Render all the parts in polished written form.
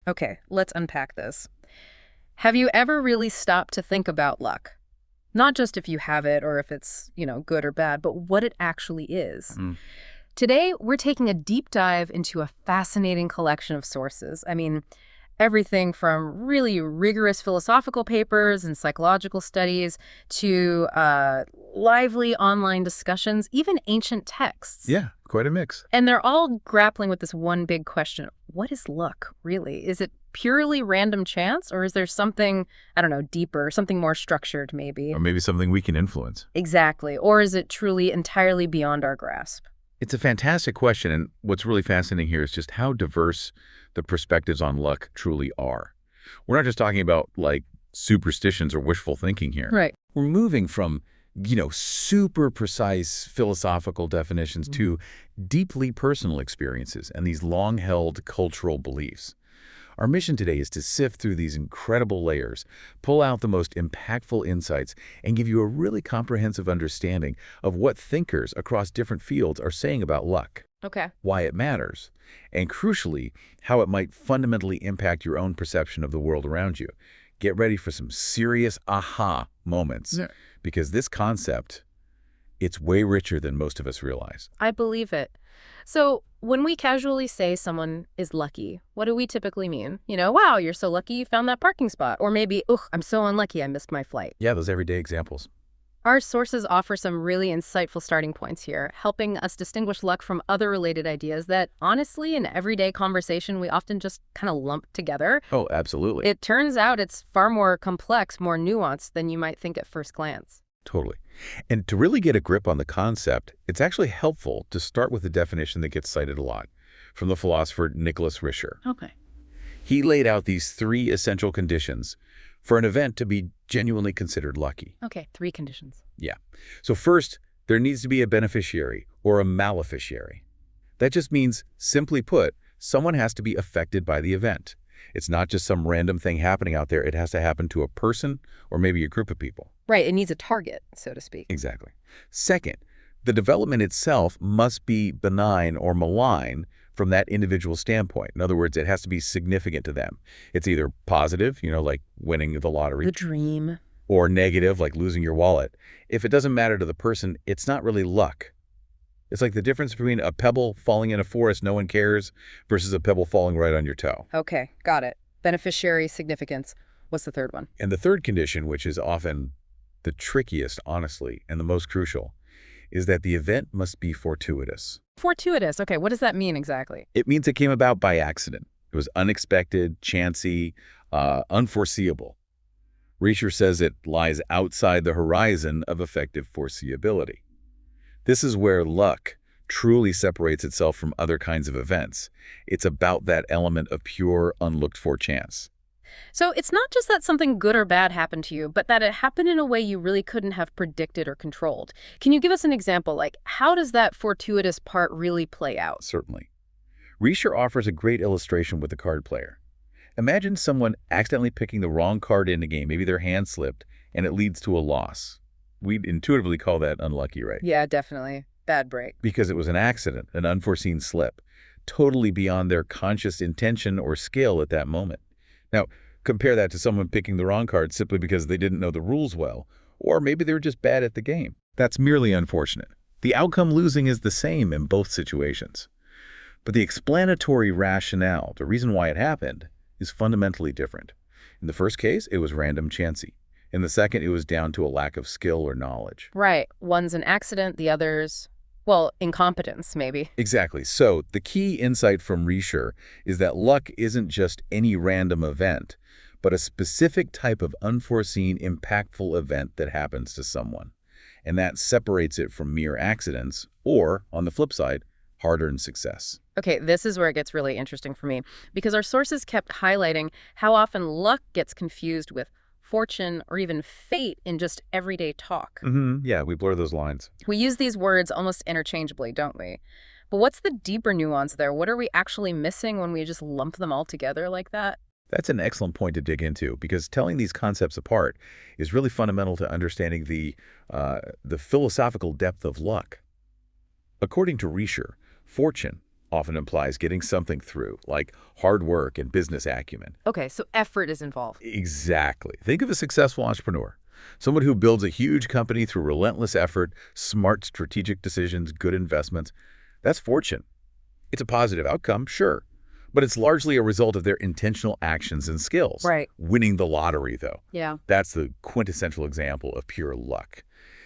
Okay, let's unpack this. Have you ever really stopped to think about luck? Not just if you have it or if it's, good or bad, but what it actually is. Mm. Today, we're taking a deep dive into a fascinating collection of sources. I mean, everything from really rigorous philosophical papers and psychological studies to lively online discussions, even ancient texts. Yeah, quite a mix. And they're all grappling with this one big question. What is luck, really? Is it purely random chance, or is there something, I don't know, deeper, something more structured, maybe? Or maybe something we can influence. Exactly. Or is it truly entirely beyond our grasp? It's a fantastic question, and what's really fascinating here is just how diverse the perspectives on luck truly are. We're not just talking about, like, superstitions or wishful thinking here. Right. We're moving from, super precise philosophical definitions to deeply personal experiences and these long-held cultural beliefs. Our mission today is to sift through these incredible layers, pull out the most impactful insights, and give you a really comprehensive understanding of what thinkers across different fields are saying about luck, Okay. why it matters, and crucially, how it might fundamentally impact your own perception of the world around you. Get ready for some serious aha moments, Yeah. because this concept, it's way richer than most of us realize. I believe it. So when we casually say someone is lucky, what do we typically mean? Wow, you're so lucky you found that parking spot. Or maybe, ugh, I'm so unlucky I missed my flight. Yeah, those everyday examples. Our sources offer some really insightful starting points here, helping us distinguish luck from other related ideas that, honestly, in everyday conversation, we often just kind of lump together. Oh, absolutely. It turns out it's far more complex, more nuanced than you might think at first glance. Totally. And to really get a grip on the concept, it's actually helpful to start with a definition that gets cited a lot from the philosopher Nicholas Risher. Okay. He laid out these 3 essential conditions for an event to be genuinely considered lucky. Okay, 3 conditions. Yeah. So first, there needs to be a beneficiary or a maleficiary. That just means, simply put, someone has to be affected by the event. It's not just some random thing happening out there. It has to happen to a person or maybe a group of people. Right, it needs a target, so to speak. Exactly. Second, the development itself must be benign or malign from that individual standpoint. In other words, it has to be significant to them. It's either positive, like winning the lottery, The dream. or negative, like losing your wallet. If it doesn't matter to the person, it's not really luck. It's like the difference between a pebble falling in a forest no one cares versus a pebble falling right on your toe. Okay, got it. Beneficiary significance. What's the third one? And the third condition, which is often the trickiest, honestly, and the most crucial, is that the event must be fortuitous. Fortuitous. Okay, what does that mean exactly? It means it came about by accident. It was unexpected, chancy, unforeseeable. Risher says it lies outside the horizon of effective foreseeability. This is where luck truly separates itself from other kinds of events. It's about that element of pure, unlooked-for chance. So it's not just that something good or bad happened to you, but that it happened in a way you really couldn't have predicted or controlled. Can you give us an example? Like, how does that fortuitous part really play out? Certainly. Risher offers a great illustration with the card player. Imagine someone accidentally picking the wrong card in a game. Maybe their hand slipped, and it leads to a loss. We'd intuitively call that unlucky, right? Yeah, definitely. Bad break. Because it was an accident, an unforeseen slip, totally beyond their conscious intention or skill at that moment. Now, compare that to someone picking the wrong card simply because they didn't know the rules well, or maybe they were just bad at the game. That's merely unfortunate. The outcome losing is the same in both situations. But the explanatory rationale, the reason why it happened, is fundamentally different. In the first case, it was random chancy. In the second, it was down to a lack of skill or knowledge. Right. One's an accident, the other's, well, incompetence, maybe. Exactly. So the key insight from Risher is that luck isn't just any random event, but a specific type of unforeseen, impactful event that happens to someone. And that separates it from mere accidents or, on the flip side, hard-earned success. Okay, this is where it gets really interesting for me, because our sources kept highlighting how often luck gets confused with fortune or even fate in just everyday talk. Yeah, we blur those lines. We use these words almost interchangeably, don't we? But what's the deeper nuance there? What are we actually missing when we just lump them all together like that? That's an excellent point to dig into, because telling these concepts apart is really fundamental to understanding the philosophical depth of luck. According to Risher, fortune, often implies getting something through, like hard work and business acumen. Okay, so effort is involved. Exactly. Think of a successful entrepreneur, someone who builds a huge company through relentless effort, smart strategic decisions, good investments. That's fortune. It's a positive outcome, sure, but it's largely a result of their intentional actions and skills. Right. Winning the lottery, though, Yeah. that's the quintessential example of pure luck.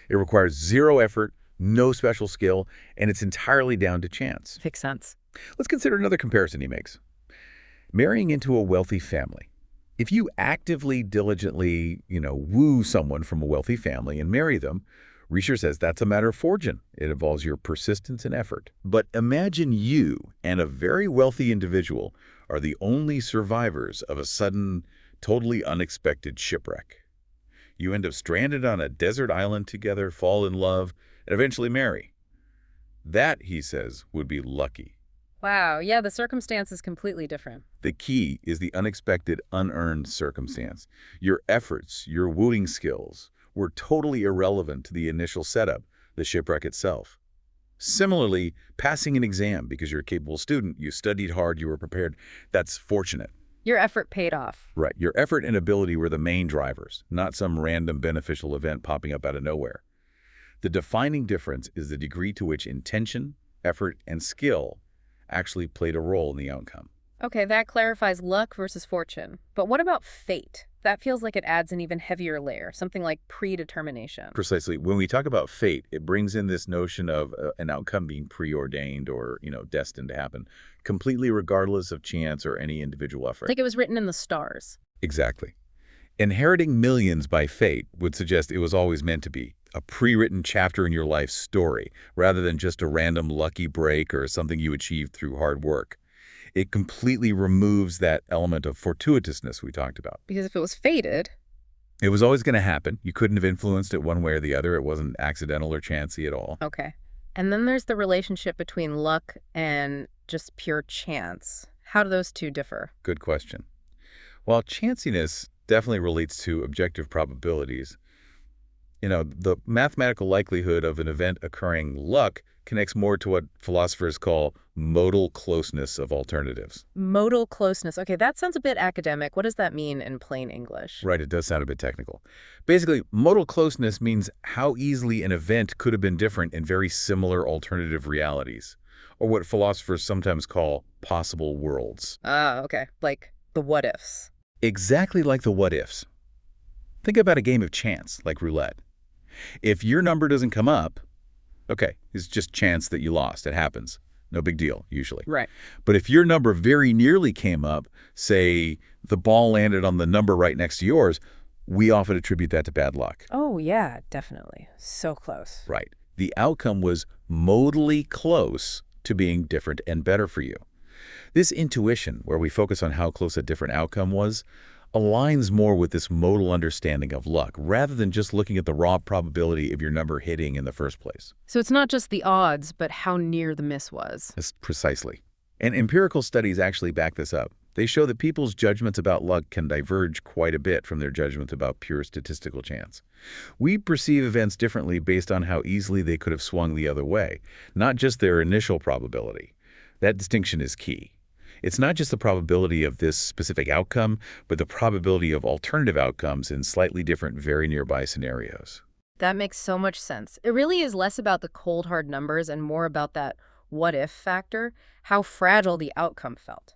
It requires zero effort, no special skill, and it's entirely down to chance. Makes sense. Let's consider another comparison he makes. Marrying into a wealthy family. If you actively, diligently, woo someone from a wealthy family and marry them, research says that's a matter of fortune. It involves your persistence and effort. But imagine you and a very wealthy individual are the only survivors of a sudden, totally unexpected shipwreck. You end up stranded on a desert island together, fall in love, and eventually marry. That, he says, would be lucky. Wow, yeah, the circumstance is completely different. The key is the unexpected, unearned circumstance. Your efforts, your wooing skills, were totally irrelevant to the initial setup, the shipwreck itself. Similarly, passing an exam because you're a capable student, you studied hard, you were prepared, that's fortunate. Your effort paid off. Right. Your effort and ability were the main drivers, not some random beneficial event popping up out of nowhere. The defining difference is the degree to which intention, effort, and skill actually played a role in the outcome. Okay, that clarifies luck versus fortune. But what about fate? That feels like it adds an even heavier layer, something like predetermination. Precisely. When we talk about fate, it brings in this notion of an outcome being preordained or, destined to happen, completely regardless of chance or any individual effort. Like it was written in the stars. Exactly. Inheriting millions by fate would suggest it was always meant to be, a pre-written chapter in your life's story, rather than just a random lucky break or something you achieved through hard work. It completely removes that element of fortuitousness we talked about. Because if it was fated... It was always going to happen. You couldn't have influenced it one way or the other. It wasn't accidental or chancy at all. Okay. And then there's the relationship between luck and just pure chance. How do those two differ? Good question. While chanciness definitely relates to objective probabilities, the mathematical likelihood of an event occurring luck connects more to what philosophers call modal closeness of alternatives. Modal closeness. Okay, that sounds a bit academic. What does that mean in plain English? Right, it does sound a bit technical. Basically, modal closeness means how easily an event could have been different in very similar alternative realities, or what philosophers sometimes call possible worlds. Ah, okay. Like the what-ifs. Exactly like the what-ifs. Think about a game of chance, like roulette. If your number doesn't come up, okay, it's just chance that you lost. It happens. No big deal, usually. Right. But if your number very nearly came up, say the ball landed on the number right next to yours, we often attribute that to bad luck. Oh, yeah, definitely. So close. Right. The outcome was modally close to being different and better for you. This intuition, where we focus on how close a different outcome was, aligns more with this modal understanding of luck, rather than just looking at the raw probability of your number hitting in the first place. So it's not just the odds, but how near the miss was. That's precisely. And empirical studies actually back this up. They show that people's judgments about luck can diverge quite a bit from their judgments about pure statistical chance. We perceive events differently based on how easily they could have swung the other way, not just their initial probability. That distinction is key. It's not just the probability of this specific outcome, but the probability of alternative outcomes in slightly different, very nearby scenarios. That makes so much sense. It really is less about the cold, hard numbers and more about that what-if factor, how fragile the outcome felt.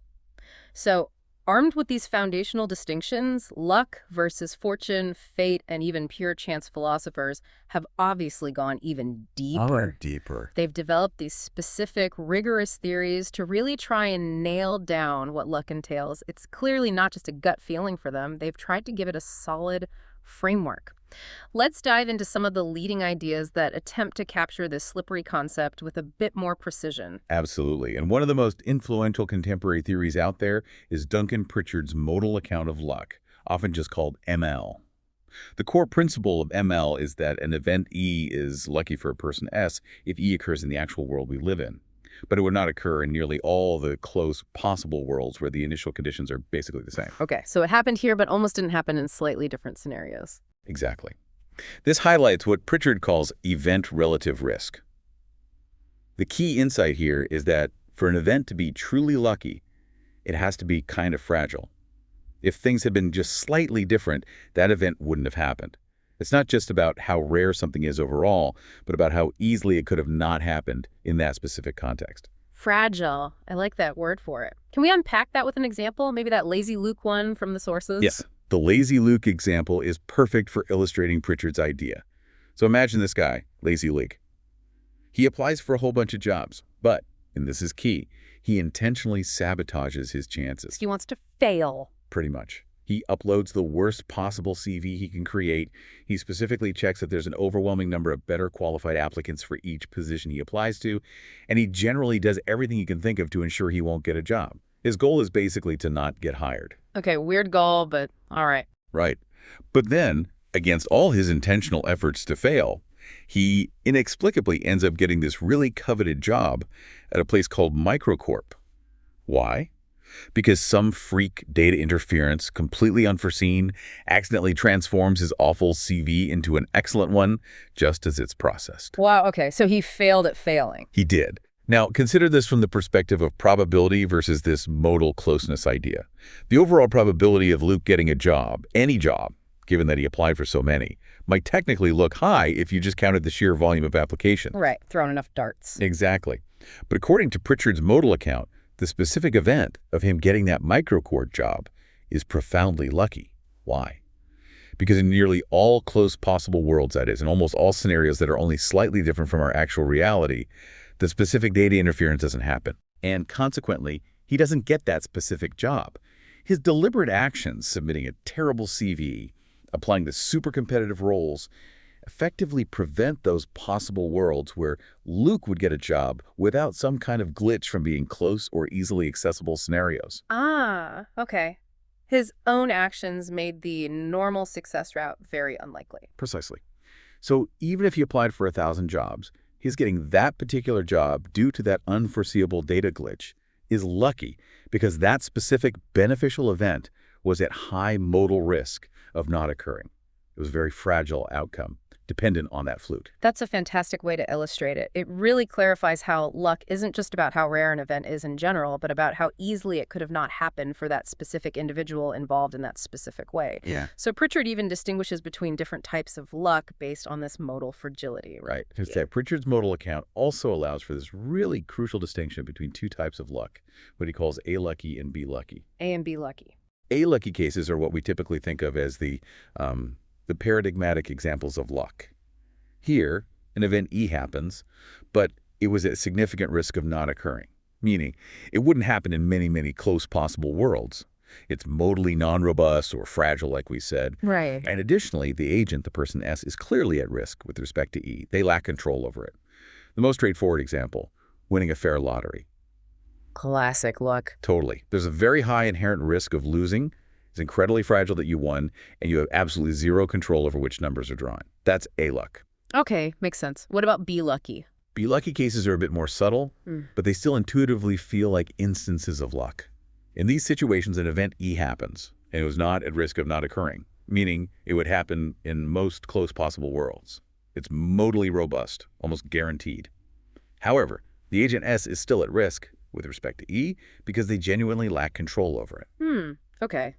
So, armed with these foundational distinctions, luck versus fortune, fate, and even pure chance philosophers have obviously gone even deeper. Deeper. They've developed these specific, rigorous theories to really try and nail down what luck entails. It's clearly not just a gut feeling for them. They've tried to give it a solid framework. Let's dive into some of the leading ideas that attempt to capture this slippery concept with a bit more precision. Absolutely. And one of the most influential contemporary theories out there is Duncan Pritchard's modal account of luck, often just called ML. The core principle of ML is that an event E is lucky for a person S if E occurs in the actual world we live in. But it would not occur in nearly all the close possible worlds where the initial conditions are basically the same. Okay, so it happened here, but almost didn't happen in slightly different scenarios. Exactly. This highlights what Pritchard calls event relative risk. The key insight here is that For an event to be truly lucky, it has to be kind of fragile. If things had been just slightly different, that event wouldn't have happened. It's not just about how rare something is overall, but about how easily it could have not happened in that specific context. Fragile. I like that word for it. Can we unpack that with an example? Maybe that lazy Luke one from the sources? Yes, the lazy Luke example is perfect for illustrating Pritchard's idea. So imagine this guy, Lazy Luke. He applies for a whole bunch of jobs, but, and this is key, he intentionally sabotages his chances. He wants to fail. Pretty much. He uploads the worst possible CV he can create. He specifically checks that there's an overwhelming number of better qualified applicants for each position he applies to, and he generally does everything he can think of to ensure he won't get a job. His goal is basically to not get hired. Okay, weird goal, but all right. Right. But then, against all his intentional efforts to fail, he inexplicably ends up getting this really coveted job at a place called Microcorp. Why? Because some freak data interference, completely unforeseen, accidentally transforms his awful CV into an excellent one just as it's processed. Wow, okay, so he failed at failing. He did. Now, consider this from the perspective of probability versus this modal closeness idea. The overall probability of Luke getting a job, any job, given that he applied for so many, might technically look high if you just counted the sheer volume of applications. Right, throwing enough darts. Exactly. But according to Pritchard's modal account, the specific event of him getting that microcord job is profoundly lucky. Why? Because in nearly all close possible worlds, that is, in almost all scenarios that are only slightly different from our actual reality, the specific data interference doesn't happen. And consequently, he doesn't get that specific job. His deliberate actions, submitting a terrible CV, applying the super competitive roles, effectively prevent those possible worlds where Luke would get a job without some kind of glitch from being close or easily accessible scenarios. Ah, okay. His own actions made the normal success route very unlikely. Precisely. So even if he applied for 1,000 jobs, his getting that particular job due to that unforeseeable data glitch is lucky because that specific beneficial event was at high modal risk of not occurring. It was a very fragile outcome, dependent on that fluke. That's a fantastic way to illustrate it. It really clarifies how luck isn't just about how rare an event is in general, but about how easily it could have not happened for that specific individual involved in that specific way. Yeah. So Pritchard even distinguishes between different types of luck based on this modal fragility. Right. Pritchard's modal account also allows for this really crucial distinction between two types of luck, what he calls A lucky and B lucky. A and B lucky. A lucky cases are what we typically think of as the paradigmatic examples of luck. Here, an event E happens, but it was at significant risk of not occurring, meaning it wouldn't happen in many, many close possible worlds. It's modally non-robust or fragile, like we said. Right. And additionally, the agent, the person S, is clearly at risk with respect to E. They lack control over it. The most straightforward example, winning a fair lottery. Classic luck. Totally. There's a very high inherent risk of losing. It's incredibly fragile that you won, and you have absolutely zero control over which numbers are drawn. That's A luck. Okay, makes sense. What about B lucky? B lucky cases are a bit more subtle, but they still intuitively feel like instances of luck. In these situations, an event E happens, and it was not at risk of not occurring, meaning it would happen in most close possible worlds. It's modally robust, almost guaranteed. However, the agent S is still at risk with respect to E because they genuinely lack control over it. Okay.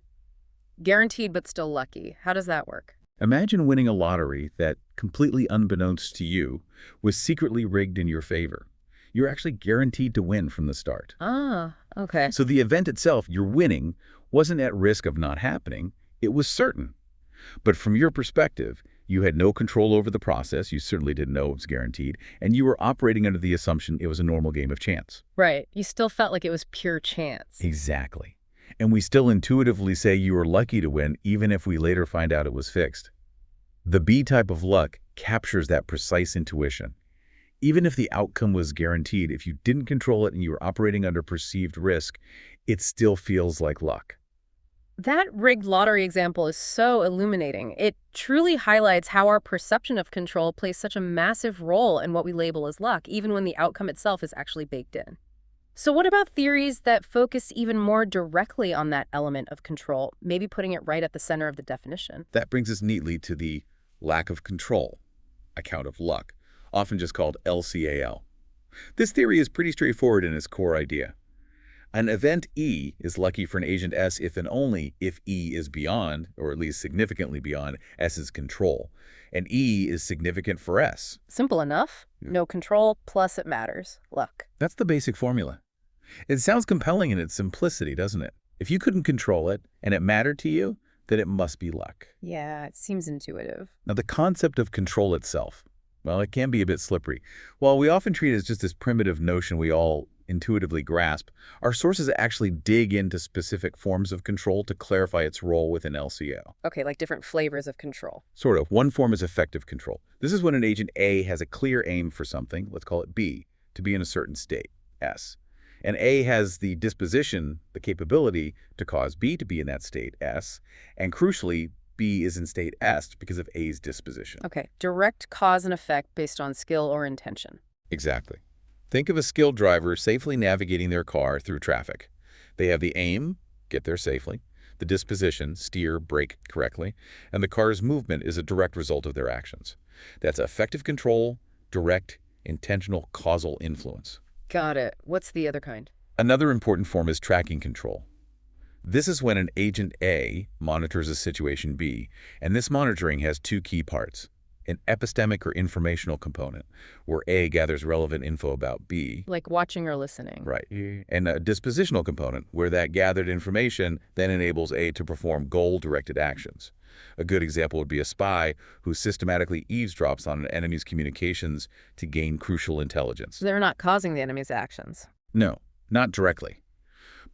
Guaranteed but still lucky. How does that work? Imagine winning a lottery that, completely unbeknownst to you, was secretly rigged in your favor. You're actually guaranteed to win from the start. Ah, okay. So the event itself, your winning, wasn't at risk of not happening. It was certain. But from your perspective, you had no control over the process. You certainly didn't know it was guaranteed. And you were operating under the assumption it was a normal game of chance. Right. You still felt like it was pure chance. Exactly. And we still intuitively say you were lucky to win, even if we later find out it was fixed. The B type of luck captures that precise intuition. Even if the outcome was guaranteed, if you didn't control it and you were operating under perceived risk, it still feels like luck. That rigged lottery example is so illuminating. It truly highlights how our perception of control plays such a massive role in what we label as luck, even when the outcome itself is actually baked in. So what about theories that focus even more directly on that element of control, maybe putting it right at the center of the definition? That brings us neatly to the lack of control account of luck, often just called LCAL. This theory is pretty straightforward in its core idea. An event E is lucky for an agent S if and only if E is beyond, or at least significantly beyond, S's control. And E is significant for S. Simple enough. No control, plus it matters. Luck. That's the basic formula. It sounds compelling in its simplicity, doesn't it? If you couldn't control it, and it mattered to you, then it must be luck. Yeah, it seems intuitive. Now, the concept of control itself, well, it can be a bit slippery. While we often treat it as just this primitive notion we all intuitively grasp, our sources actually dig into specific forms of control to clarify its role within LCL. Okay, like different flavors of control. Sort of. One form is effective control. This is when an agent A has a clear aim for something, let's call it B, to be in a certain state, S. And A has the disposition, the capability, to cause B to be in that state, S. And crucially, B is in state S because of A's disposition. Okay, direct cause and effect based on skill or intention. Exactly. Think of a skilled driver safely navigating their car through traffic. They have the aim, get there safely, the disposition, steer, brake correctly, and the car's movement is a direct result of their actions. That's effective control, direct, intentional, causal influence. Got it. What's the other kind? Another important form is tracking control. This is when an agent A monitors a situation B, and this monitoring has two key parts. An epistemic or informational component, where A gathers relevant info about B. Like watching or listening. Right. And a dispositional component, where that gathered information then enables A to perform goal-directed actions. A good example would be a spy who systematically eavesdrops on an enemy's communications to gain crucial intelligence. They're not causing the enemy's actions. No, not directly.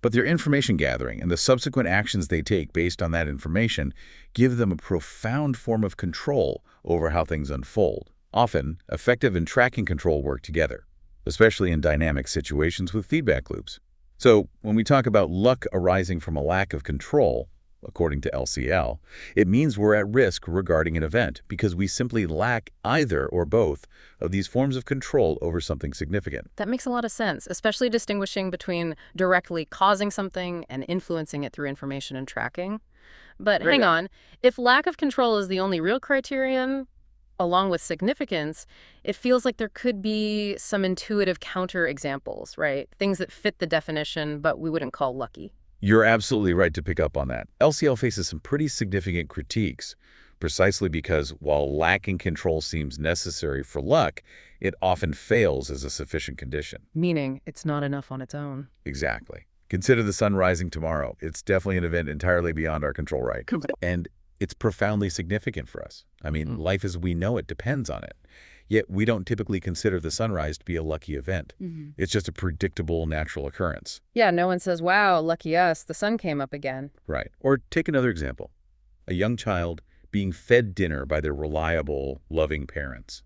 But their information gathering and the subsequent actions they take based on that information give them a profound form of control over how things unfold. Often, effective and tracking control work together, especially in dynamic situations with feedback loops. So, when we talk about luck arising from a lack of control, according to LCL, it means we're at risk regarding an event because we simply lack either or both of these forms of control over something significant. That makes a lot of sense, especially distinguishing between directly causing something and influencing it through information and tracking. But hang on, if lack of control is the only real criterion, along with significance, it feels like there could be some intuitive counterexamples, right? Things that fit the definition, but we wouldn't call lucky. You're absolutely right to pick up on that. LCL faces some pretty significant critiques, precisely because while lacking control seems necessary for luck, it often fails as a sufficient condition. Meaning it's not enough on its own. Exactly. Consider the sun rising tomorrow. It's definitely an event entirely beyond our control, right? And it's profoundly significant for us. I mean, life as we know it depends on it. Yet we don't typically consider the sunrise to be a lucky event. It's just a predictable natural occurrence. Yeah, no one says, wow, lucky us, the sun came up again. Right. Or take another example. A young child being fed dinner by their reliable, loving parents.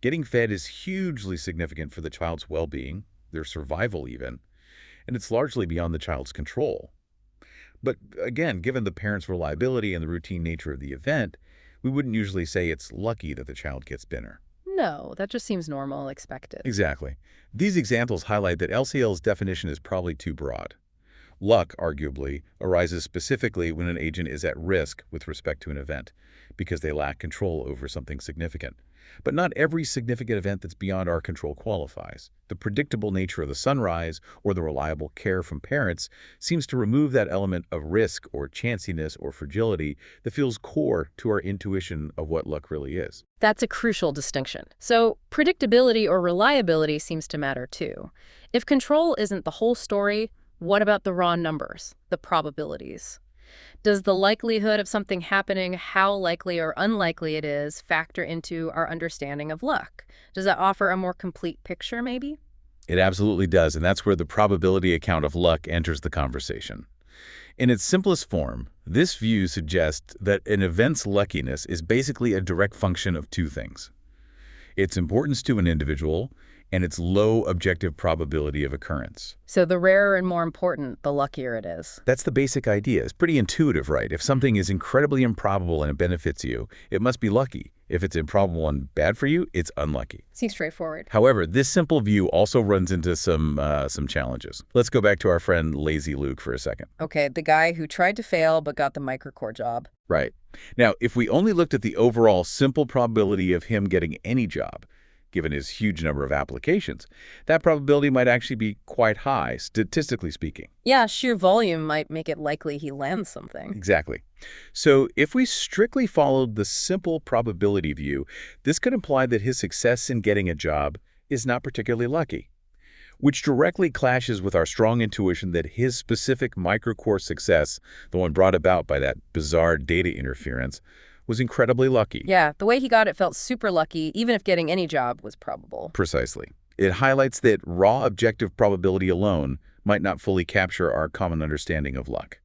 Getting fed is hugely significant for the child's well-being, their survival even, and it's largely beyond the child's control. But again, given the parents' reliability and the routine nature of the event, we wouldn't usually say it's lucky that the child gets dinner. No, that just seems normal, expected. Exactly. These examples highlight that LCL's definition is probably too broad. Luck, arguably, arises specifically when an agent is at risk with respect to an event, because they lack control over something significant. But not every significant event that's beyond our control qualifies. The predictable nature of the sunrise or the reliable care from parents seems to remove that element of risk or chanciness or fragility that feels core to our intuition of what luck really is. That's a crucial distinction. So predictability or reliability seems to matter too. If control isn't the whole story, what about the raw numbers, the probabilities? Does the likelihood of something happening, how likely or unlikely it is, factor into our understanding of luck? Does that offer a more complete picture, maybe? It absolutely does, and that's where the probability account of luck enters the conversation. In its simplest form, this view suggests that an event's luckiness is basically a direct function of two things: its importance to an individual and its low objective probability of occurrence. So the rarer and more important, the luckier it is. That's the basic idea. It's pretty intuitive, right? If something is incredibly improbable and it benefits you, it must be lucky. If it's improbable and bad for you, it's unlucky. Seems straightforward. However, this simple view also runs into some challenges. Let's go back to our friend Lazy Luke for a second. Okay, the guy who tried to fail but got the microcore job. Right. Now, if we only looked at the overall simple probability of him getting any job, given his huge number of applications, that probability might actually be quite high, statistically speaking. Yeah, sheer volume might make it likely he lands something. Exactly. So if we strictly followed the simple probability view, this could imply that his success in getting a job is not particularly lucky, which directly clashes with our strong intuition that his specific microcore success, the one brought about by that bizarre data interference, was incredibly lucky. Yeah, the way he got it felt super lucky, even if getting any job was probable. Precisely. It highlights that raw objective probability alone might not fully capture our common understanding of luck.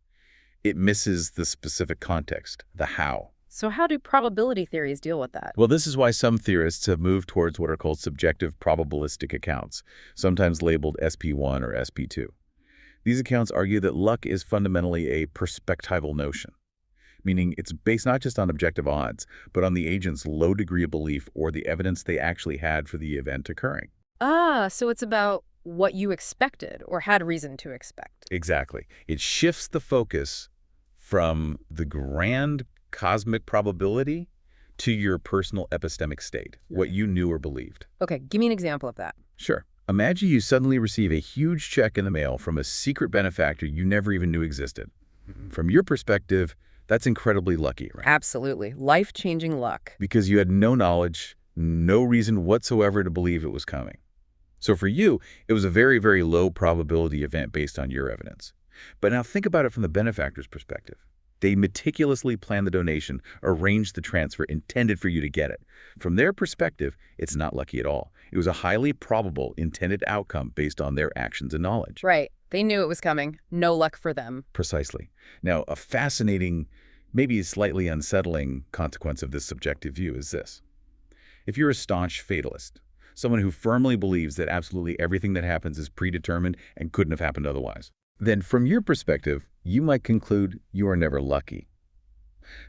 It misses the specific context, the how. So how do probability theories deal with that? Well, this is why some theorists have moved towards what are called subjective probabilistic accounts, sometimes labeled SP1 or SP2. These accounts argue that luck is fundamentally a perspectival notion, meaning it's based not just on objective odds, but on the agent's low degree of belief or the evidence they actually had for the event occurring. Ah, so it's about what you expected or had reason to expect. Exactly. It shifts the focus from the grand cosmic probability to your personal epistemic state, what you knew or believed. Okay, give me an example of that. Sure. Imagine you suddenly receive a huge check in the mail from a secret benefactor you never even knew existed. From your perspective, that's incredibly lucky, right? Absolutely. Life-changing luck. Because you had no knowledge, no reason whatsoever to believe it was coming. So for you, it was a very, very low probability event based on your evidence. But now think about it from the benefactor's perspective. They meticulously planned the donation, arranged the transfer intended for you to get it. From their perspective, it's not lucky at all. It was a highly probable intended outcome based on their actions and knowledge. Right. They knew it was coming. No luck for them. Precisely. Now, a fascinating, maybe slightly unsettling consequence of this subjective view is this. If you're a staunch fatalist, someone who firmly believes that absolutely everything that happens is predetermined and couldn't have happened otherwise, then from your perspective, you might conclude you are never lucky.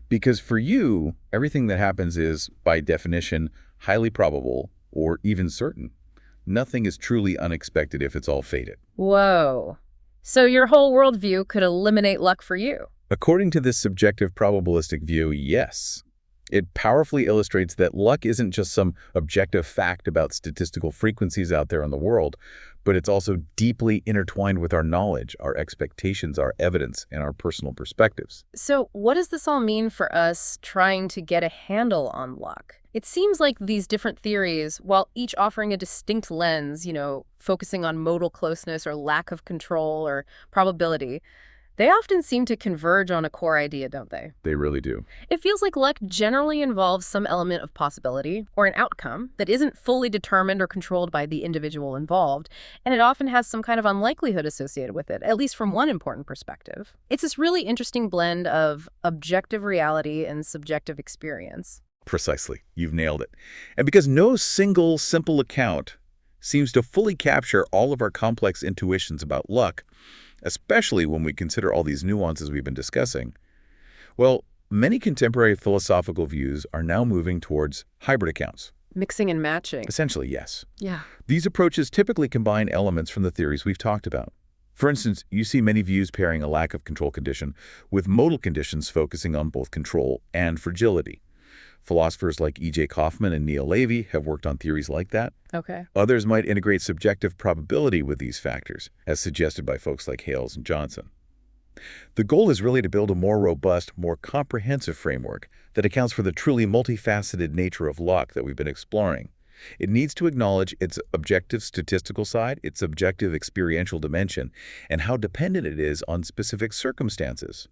Because for you, everything that happens is, by definition, highly probable or even certain. Nothing is truly unexpected if it's all fated. Whoa. So your whole worldview could eliminate luck for you. According to this subjective probabilistic view, yes. It powerfully illustrates that luck isn't just some objective fact about statistical frequencies out there in the world, but it's also deeply intertwined with our knowledge, our expectations, our evidence, and our personal perspectives. So what does this all mean for us trying to get a handle on luck? It seems like these different theories, while each offering a distinct lens, focusing on modal closeness or lack of control or probability, they often seem to converge on a core idea, don't they? They really do. It feels like luck generally involves some element of possibility or an outcome that isn't fully determined or controlled by the individual involved, and it often has some kind of unlikelihood associated with it, at least from one important perspective. It's this really interesting blend of objective reality and subjective experience. Precisely. You've nailed it. And because no single simple account seems to fully capture all of our complex intuitions about luck, especially when we consider all these nuances we've been discussing, well, many contemporary philosophical views are now moving towards hybrid accounts. Mixing and matching. Essentially, yes. Yeah. These approaches typically combine elements from the theories we've talked about. For instance, you see many views pairing a lack of control condition with modal conditions focusing on both control and fragility. Philosophers like E.J. Kaufman and Neil Levy have worked on theories like that. Okay. Others might integrate subjective probability with these factors, as suggested by folks like Hales and Johnson. The goal is really to build a more robust, more comprehensive framework that accounts for the truly multifaceted nature of luck that we've been exploring. It needs to acknowledge its objective statistical side, its objective experiential dimension, and how dependent it is on specific circumstances.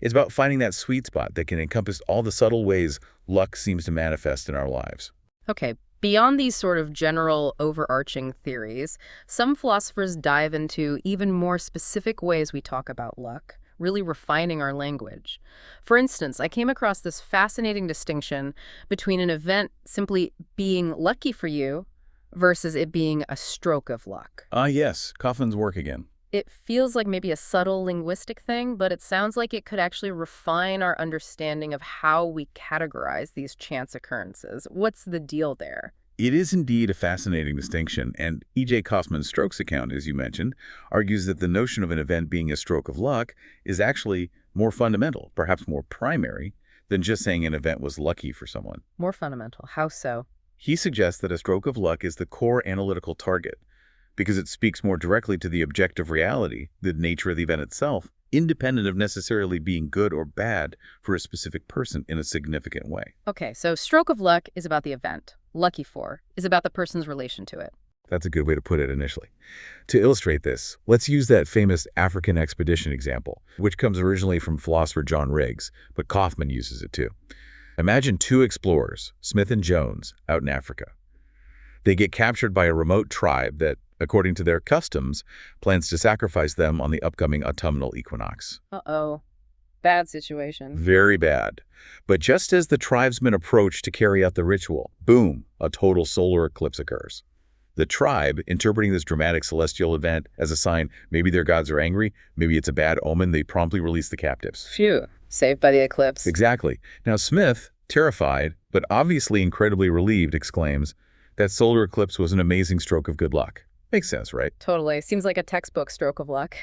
It's about finding that sweet spot that can encompass all the subtle ways luck seems to manifest in our lives. Okay, beyond these sort of general overarching theories, some philosophers dive into even more specific ways we talk about luck, really refining our language. For instance, I came across this fascinating distinction between an event simply being lucky for you versus it being a stroke of luck. Ah, yes, Kaufman's work again. It feels like maybe a subtle linguistic thing, but it sounds like it could actually refine our understanding of how we categorize these chance occurrences. What's the deal there? It is indeed a fascinating distinction, and E.J. Kaufman's strokes account, as you mentioned, argues that the notion of an event being a stroke of luck is actually more fundamental, perhaps more primary, than just saying an event was lucky for someone. More fundamental. How so? He suggests that a stroke of luck is the core analytical target because it speaks more directly to the objective reality, the nature of the event itself, independent of necessarily being good or bad for a specific person in a significant way. Okay, so stroke of luck is about the event. Lucky for is about the person's relation to it. That's a good way to put it initially. To illustrate this, let's use that famous African expedition example, which comes originally from philosopher John Riggs, but Kaufman uses it too. Imagine two explorers, Smith and Jones, out in Africa. They get captured by a remote tribe that, according to their customs, plans to sacrifice them on the upcoming autumnal equinox. Uh-oh. Bad situation. Very bad. But just as the tribesmen approach to carry out the ritual, boom, a total solar eclipse occurs. The tribe, interpreting this dramatic celestial event as a sign maybe their gods are angry, maybe it's a bad omen, they promptly release the captives. Phew. Saved by the eclipse. Exactly. Now Smith, terrified, but obviously incredibly relieved, exclaims, "That solar eclipse was an amazing stroke of good luck." Makes sense, right? Totally. Seems like a textbook stroke of luck.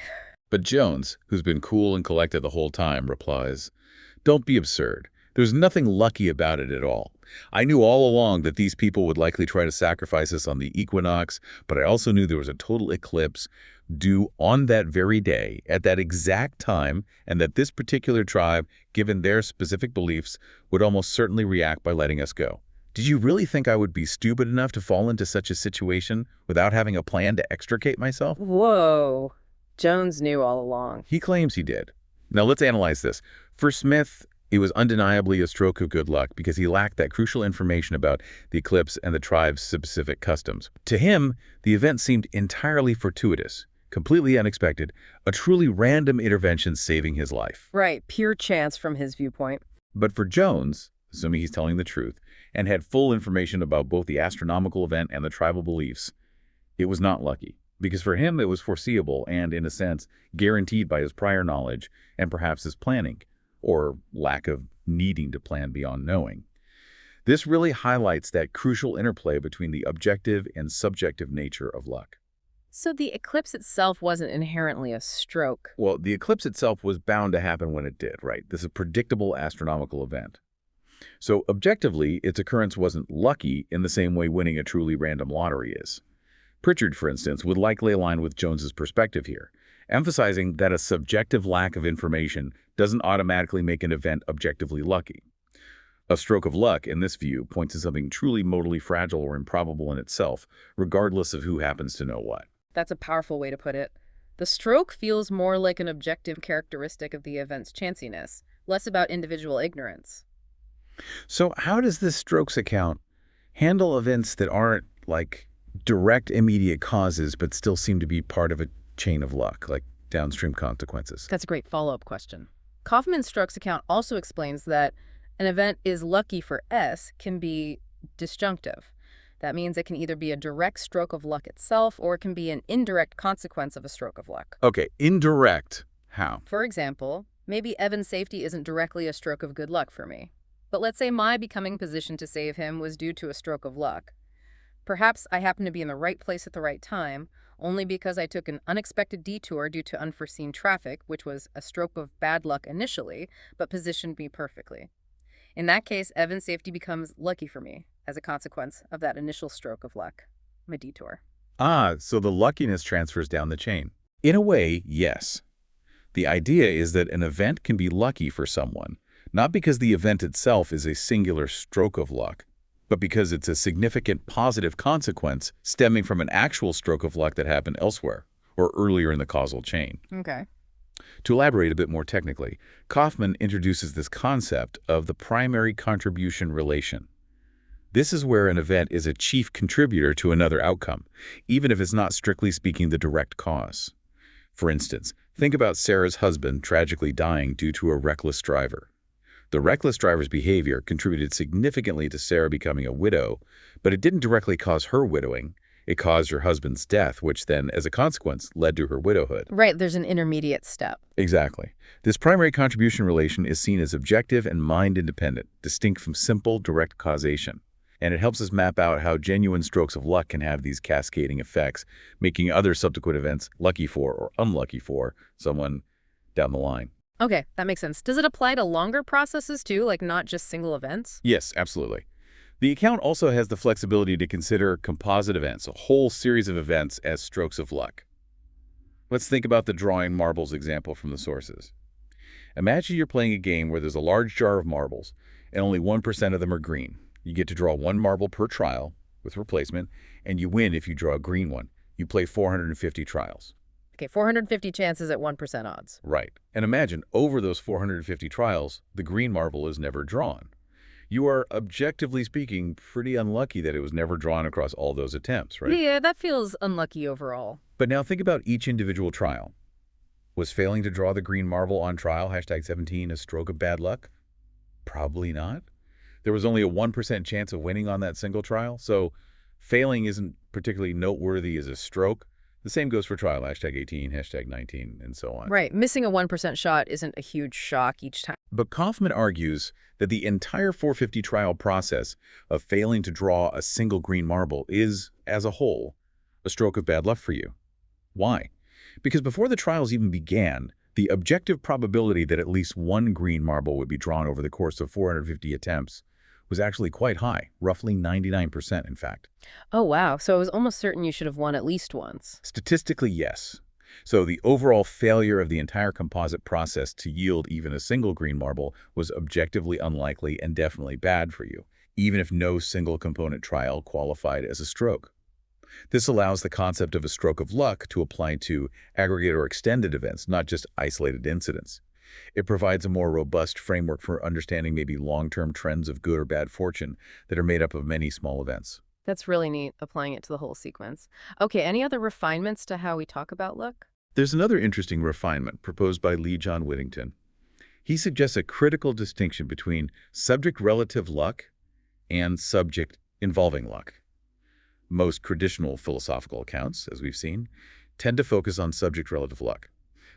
But Jones, who's been cool and collected the whole time, replies, "Don't be absurd. There's nothing lucky about it at all. I knew all along that these people would likely try to sacrifice us on the equinox, but I also knew there was a total eclipse due on that very day, at that exact time, and that this particular tribe, given their specific beliefs, would almost certainly react by letting us go. Did you really think I would be stupid enough to fall into such a situation without having a plan to extricate myself?" Whoa. Jones knew all along. He claims he did. Now let's analyze this. For Smith, it was undeniably a stroke of good luck because he lacked that crucial information about the eclipse and the tribe's specific customs. To him, the event seemed entirely fortuitous, completely unexpected, a truly random intervention saving his life. Right. Pure chance from his viewpoint. But for Jones, assuming he's telling the truth, and had full information about both the astronomical event and the tribal beliefs, it was not lucky. Because for him, it was foreseeable and, in a sense, guaranteed by his prior knowledge and perhaps his planning, or lack of needing to plan beyond knowing. This really highlights that crucial interplay between the objective and subjective nature of luck. So the eclipse itself wasn't inherently a stroke. Well, the eclipse itself was bound to happen when it did, right? This is a predictable astronomical event. So objectively, its occurrence wasn't lucky in the same way winning a truly random lottery is. Pritchard, for instance, would likely align with Jones's perspective here, emphasizing that a subjective lack of information doesn't automatically make an event objectively lucky. A stroke of luck, in this view, points to something truly modally fragile or improbable in itself, regardless of who happens to know what. That's a powerful way to put it. The stroke feels more like an objective characteristic of the event's chanciness, less about individual ignorance. So how does this strokes account handle events that aren't like direct immediate causes but still seem to be part of a chain of luck, like downstream consequences? That's a great follow-up question. Kaufman's strokes account also explains that an event is lucky for S can be disjunctive. That means it can either be a direct stroke of luck itself or it can be an indirect consequence of a stroke of luck. Okay, indirect. How? For example, maybe Evan's safety isn't directly a stroke of good luck for me. But let's say my becoming positioned to save him was due to a stroke of luck. Perhaps I happened to be in the right place at the right time, only because I took an unexpected detour due to unforeseen traffic, which was a stroke of bad luck initially, but positioned me perfectly. In that case, Evan's safety becomes lucky for me as a consequence of that initial stroke of luck, my detour. Ah, so the luckiness transfers down the chain. In a way, yes. The idea is that an event can be lucky for someone, not because the event itself is a singular stroke of luck, but because it's a significant positive consequence stemming from an actual stroke of luck that happened elsewhere or earlier in the causal chain. Okay. To elaborate a bit more technically, Kaufman introduces this concept of the primary contribution relation. This is where an event is a chief contributor to another outcome, even if it's not strictly speaking the direct cause. For instance, think about Sarah's husband tragically dying due to a reckless driver. The reckless driver's behavior contributed significantly to Sarah becoming a widow, but it didn't directly cause her widowing. It caused her husband's death, which then, as a consequence, led to her widowhood. Right, there's an intermediate step. Exactly. This primary contribution relation is seen as objective and mind-independent, distinct from simple, direct causation. And it helps us map out how genuine strokes of luck can have these cascading effects, making other subsequent events lucky for or unlucky for someone down the line. Okay, that makes sense. Does it apply to longer processes too, like not just single events? Yes, absolutely. The account also has the flexibility to consider composite events, a whole series of events, as strokes of luck. Let's think about the drawing marbles example from the sources. Imagine you're playing a game where there's a large jar of marbles, and only 1% of them are green. You get to draw one marble per trial with replacement, and you win if you draw a green one. You play 450 trials. Okay, 450 chances at 1% odds. Right. And imagine, over those 450 trials, the green marble is never drawn. You are, objectively speaking, pretty unlucky that it was never drawn across all those attempts, right? Yeah, that feels unlucky overall. But now think about each individual trial. Was failing to draw the green marble on trial, #17, a stroke of bad luck? Probably not. There was only a 1% chance of winning on that single trial, so failing isn't particularly noteworthy as a stroke. The same goes for trial, #18, #19, and so on. Right, missing a 1% shot isn't a huge shock each time. But Kaufman argues that the entire 450 trial process of failing to draw a single green marble is, as a whole, a stroke of bad luck for you. Why? Because before the trials even began, the objective probability that at least one green marble would be drawn over the course of 450 attempts was actually quite high, roughly 99%, in fact. Oh, wow. So it was almost certain you should have won at least once. Statistically, yes. So the overall failure of the entire composite process to yield even a single green marble was objectively unlikely and definitely bad for you, even if no single component trial qualified as a stroke. This allows the concept of a stroke of luck to apply to aggregate or extended events, not just isolated incidents. It provides a more robust framework for understanding maybe long-term trends of good or bad fortune that are made up of many small events. That's really neat, applying it to the whole sequence. Okay, any other refinements to how we talk about luck? There's another interesting refinement proposed by Lee John Whittington. He suggests a critical distinction between subject-relative luck and subject-involving luck. Most traditional philosophical accounts, as we've seen, tend to focus on subject-relative luck.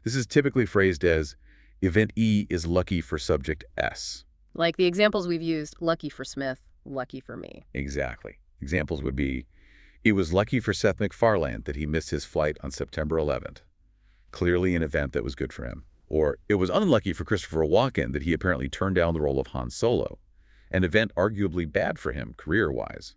This is typically phrased as, event E is lucky for subject S. Like the examples we've used, lucky for Smith, lucky for me. Exactly. Examples would be, it was lucky for Seth MacFarlane that he missed his flight on September 11th. Clearly an event that was good for him. Or, it was unlucky for Christopher Walken that he apparently turned down the role of Han Solo. An event arguably bad for him, career-wise.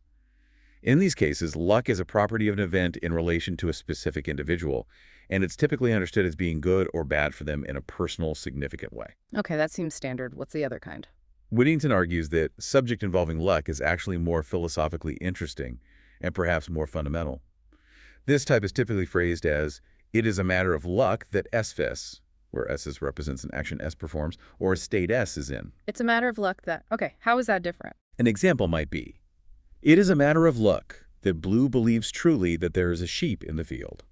In these cases, luck is a property of an event in relation to a specific individual, and it's typically understood as being good or bad for them in a personal, significant way. Okay, that seems standard. What's the other kind? Whittington argues that subject-involving luck is actually more philosophically interesting and perhaps more fundamental. This type is typically phrased as, it is a matter of luck that S-fess, where S represents an action S performs, or a state S is in. It's a matter of luck that... Okay, how is that different? An example might be, it is a matter of luck that Blue believes truly that there is a sheep in the field.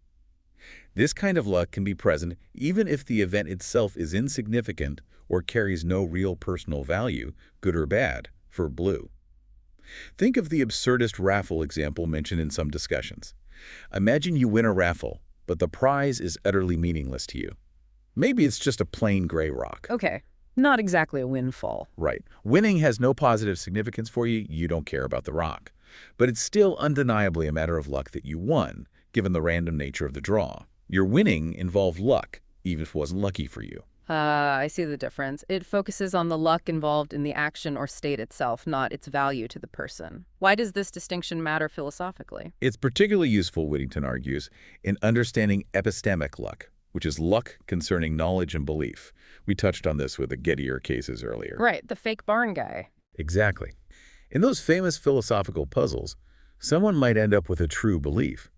This kind of luck can be present even if the event itself is insignificant or carries no real personal value, good or bad, for Blue. Think of the absurdist raffle example mentioned in some discussions. Imagine you win a raffle, but the prize is utterly meaningless to you. Maybe it's just a plain gray rock. Okay, not exactly a windfall. Right. Winning has no positive significance for you. You don't care about the rock. But it's still undeniably a matter of luck that you won, given the random nature of the draw. Your winning involved luck, even if it wasn't lucky for you. I see the difference. It focuses on the luck involved in the action or state itself, not its value to the person. Why does this distinction matter philosophically? It's particularly useful, Whittington argues, in understanding epistemic luck, which is luck concerning knowledge and belief. We touched on this with the Gettier cases earlier. Right, the fake barn guy. Exactly. In those famous philosophical puzzles, someone might end up with a true belief,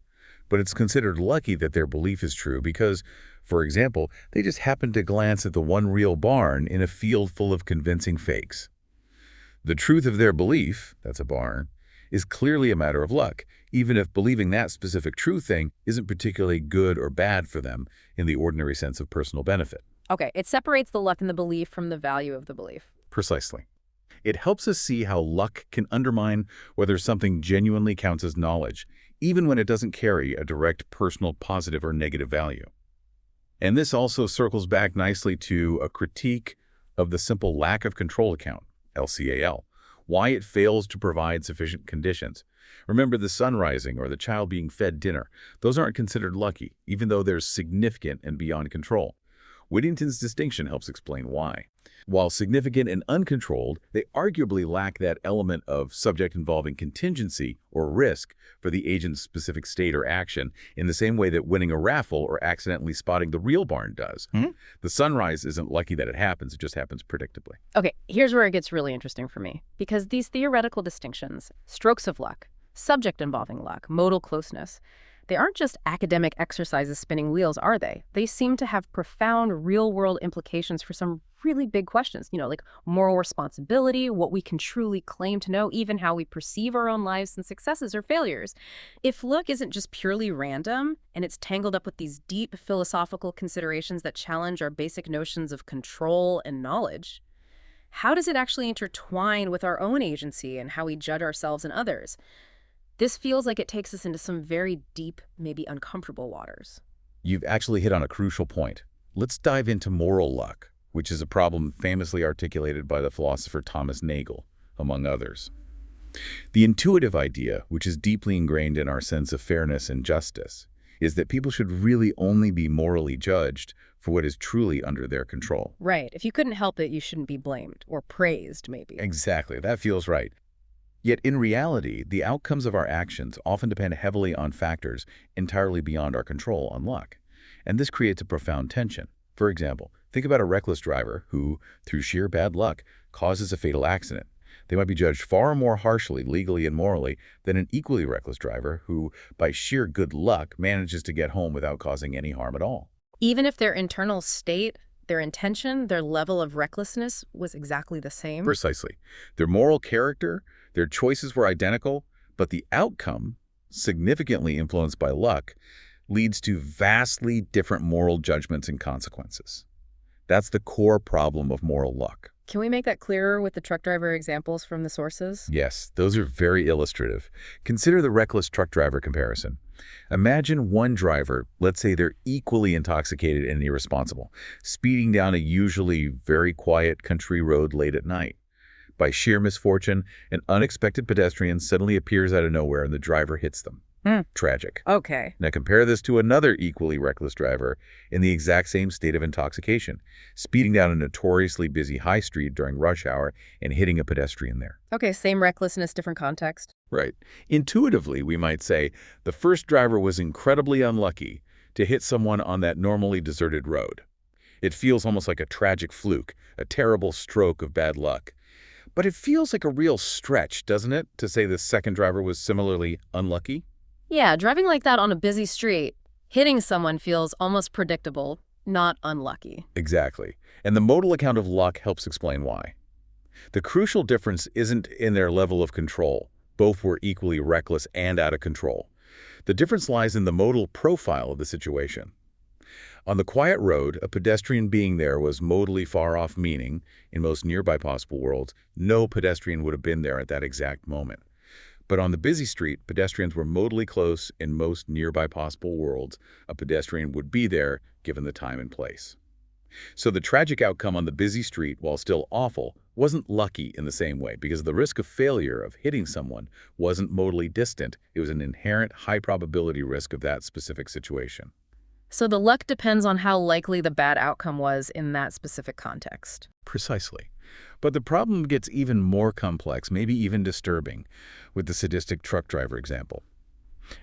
but it's considered lucky that their belief is true because, for example, they just happened to glance at the one real barn in a field full of convincing fakes. The truth of their belief, that's a barn, is clearly a matter of luck, even if believing that specific true thing isn't particularly good or bad for them in the ordinary sense of personal benefit. Okay, it separates the luck in the belief from the value of the belief. Precisely. It helps us see how luck can undermine whether something genuinely counts as knowledge, even when it doesn't carry a direct personal positive or negative value. And this also circles back nicely to a critique of the simple lack of control account, LCAL, why it fails to provide sufficient conditions. Remember the sun rising or the child being fed dinner. Those aren't considered lucky, even though they're significant and beyond control. Whittington's distinction helps explain why. While significant and uncontrolled, they arguably lack that element of subject involving contingency or risk for the agent's specific state or action in the same way that winning a raffle or accidentally spotting the real barn does. The sunrise isn't lucky that it happens, it just happens predictably. Okay, here's where it gets really interesting for me. Because these theoretical distinctions, strokes of luck, subject involving luck, modal closeness, they aren't just academic exercises spinning wheels, are they? They seem to have profound real-world implications for some really big questions, like moral responsibility, what we can truly claim to know, even how we perceive our own lives and successes or failures. If luck isn't just purely random, and it's tangled up with these deep philosophical considerations that challenge our basic notions of control and knowledge, how does it actually intertwine with our own agency and how we judge ourselves and others? This feels like it takes us into some very deep, maybe uncomfortable waters. You've actually hit on a crucial point. Let's dive into moral luck, which is a problem famously articulated by the philosopher Thomas Nagel, among others. The intuitive idea, which is deeply ingrained in our sense of fairness and justice, is that people should really only be morally judged for what is truly under their control. Right. If you couldn't help it, you shouldn't be blamed or praised, maybe. Exactly. That feels right. Yet in reality, the outcomes of our actions often depend heavily on factors entirely beyond our control, on luck. And this creates a profound tension. For example, think about a reckless driver who, through sheer bad luck, causes a fatal accident. They might be judged far more harshly, legally and morally, than an equally reckless driver who, by sheer good luck, manages to get home without causing any harm at all. Even if their internal state, their intention, their level of recklessness was exactly the same? Precisely. Their moral character, their choices were identical, but the outcome, significantly influenced by luck, leads to vastly different moral judgments and consequences. That's the core problem of moral luck. Can we make that clearer with the truck driver examples from the sources? Yes, those are very illustrative. Consider the reckless truck driver comparison. Imagine one driver, let's say they're equally intoxicated and irresponsible, speeding down a usually very quiet country road late at night. By sheer misfortune, an unexpected pedestrian suddenly appears out of nowhere and the driver hits them. Tragic. Okay. Now compare this to another equally reckless driver in the exact same state of intoxication, speeding down a notoriously busy high street during rush hour and hitting a pedestrian there. Okay, same recklessness, different context. Right. Intuitively, we might say the first driver was incredibly unlucky to hit someone on that normally deserted road. It feels almost like a tragic fluke, a terrible stroke of bad luck. But it feels like a real stretch, doesn't it, to say the second driver was similarly unlucky? Yeah, driving like that on a busy street, hitting someone feels almost predictable, not unlucky. Exactly. And the modal account of luck helps explain why. The crucial difference isn't in their level of control. Both were equally reckless and out of control. The difference lies in the modal profile of the situation. On the quiet road, a pedestrian being there was modally far off, meaning, in most nearby possible worlds, no pedestrian would have been there at that exact moment. But on the busy street, pedestrians were modally close. In most nearby possible worlds, a pedestrian would be there given the time and place. So the tragic outcome on the busy street, while still awful, wasn't lucky in the same way because the risk of failure of hitting someone wasn't modally distant. It was an inherent high probability risk of that specific situation. So the luck depends on how likely the bad outcome was in that specific context. Precisely. But the problem gets even more complex, maybe even disturbing, with the sadistic truck driver example.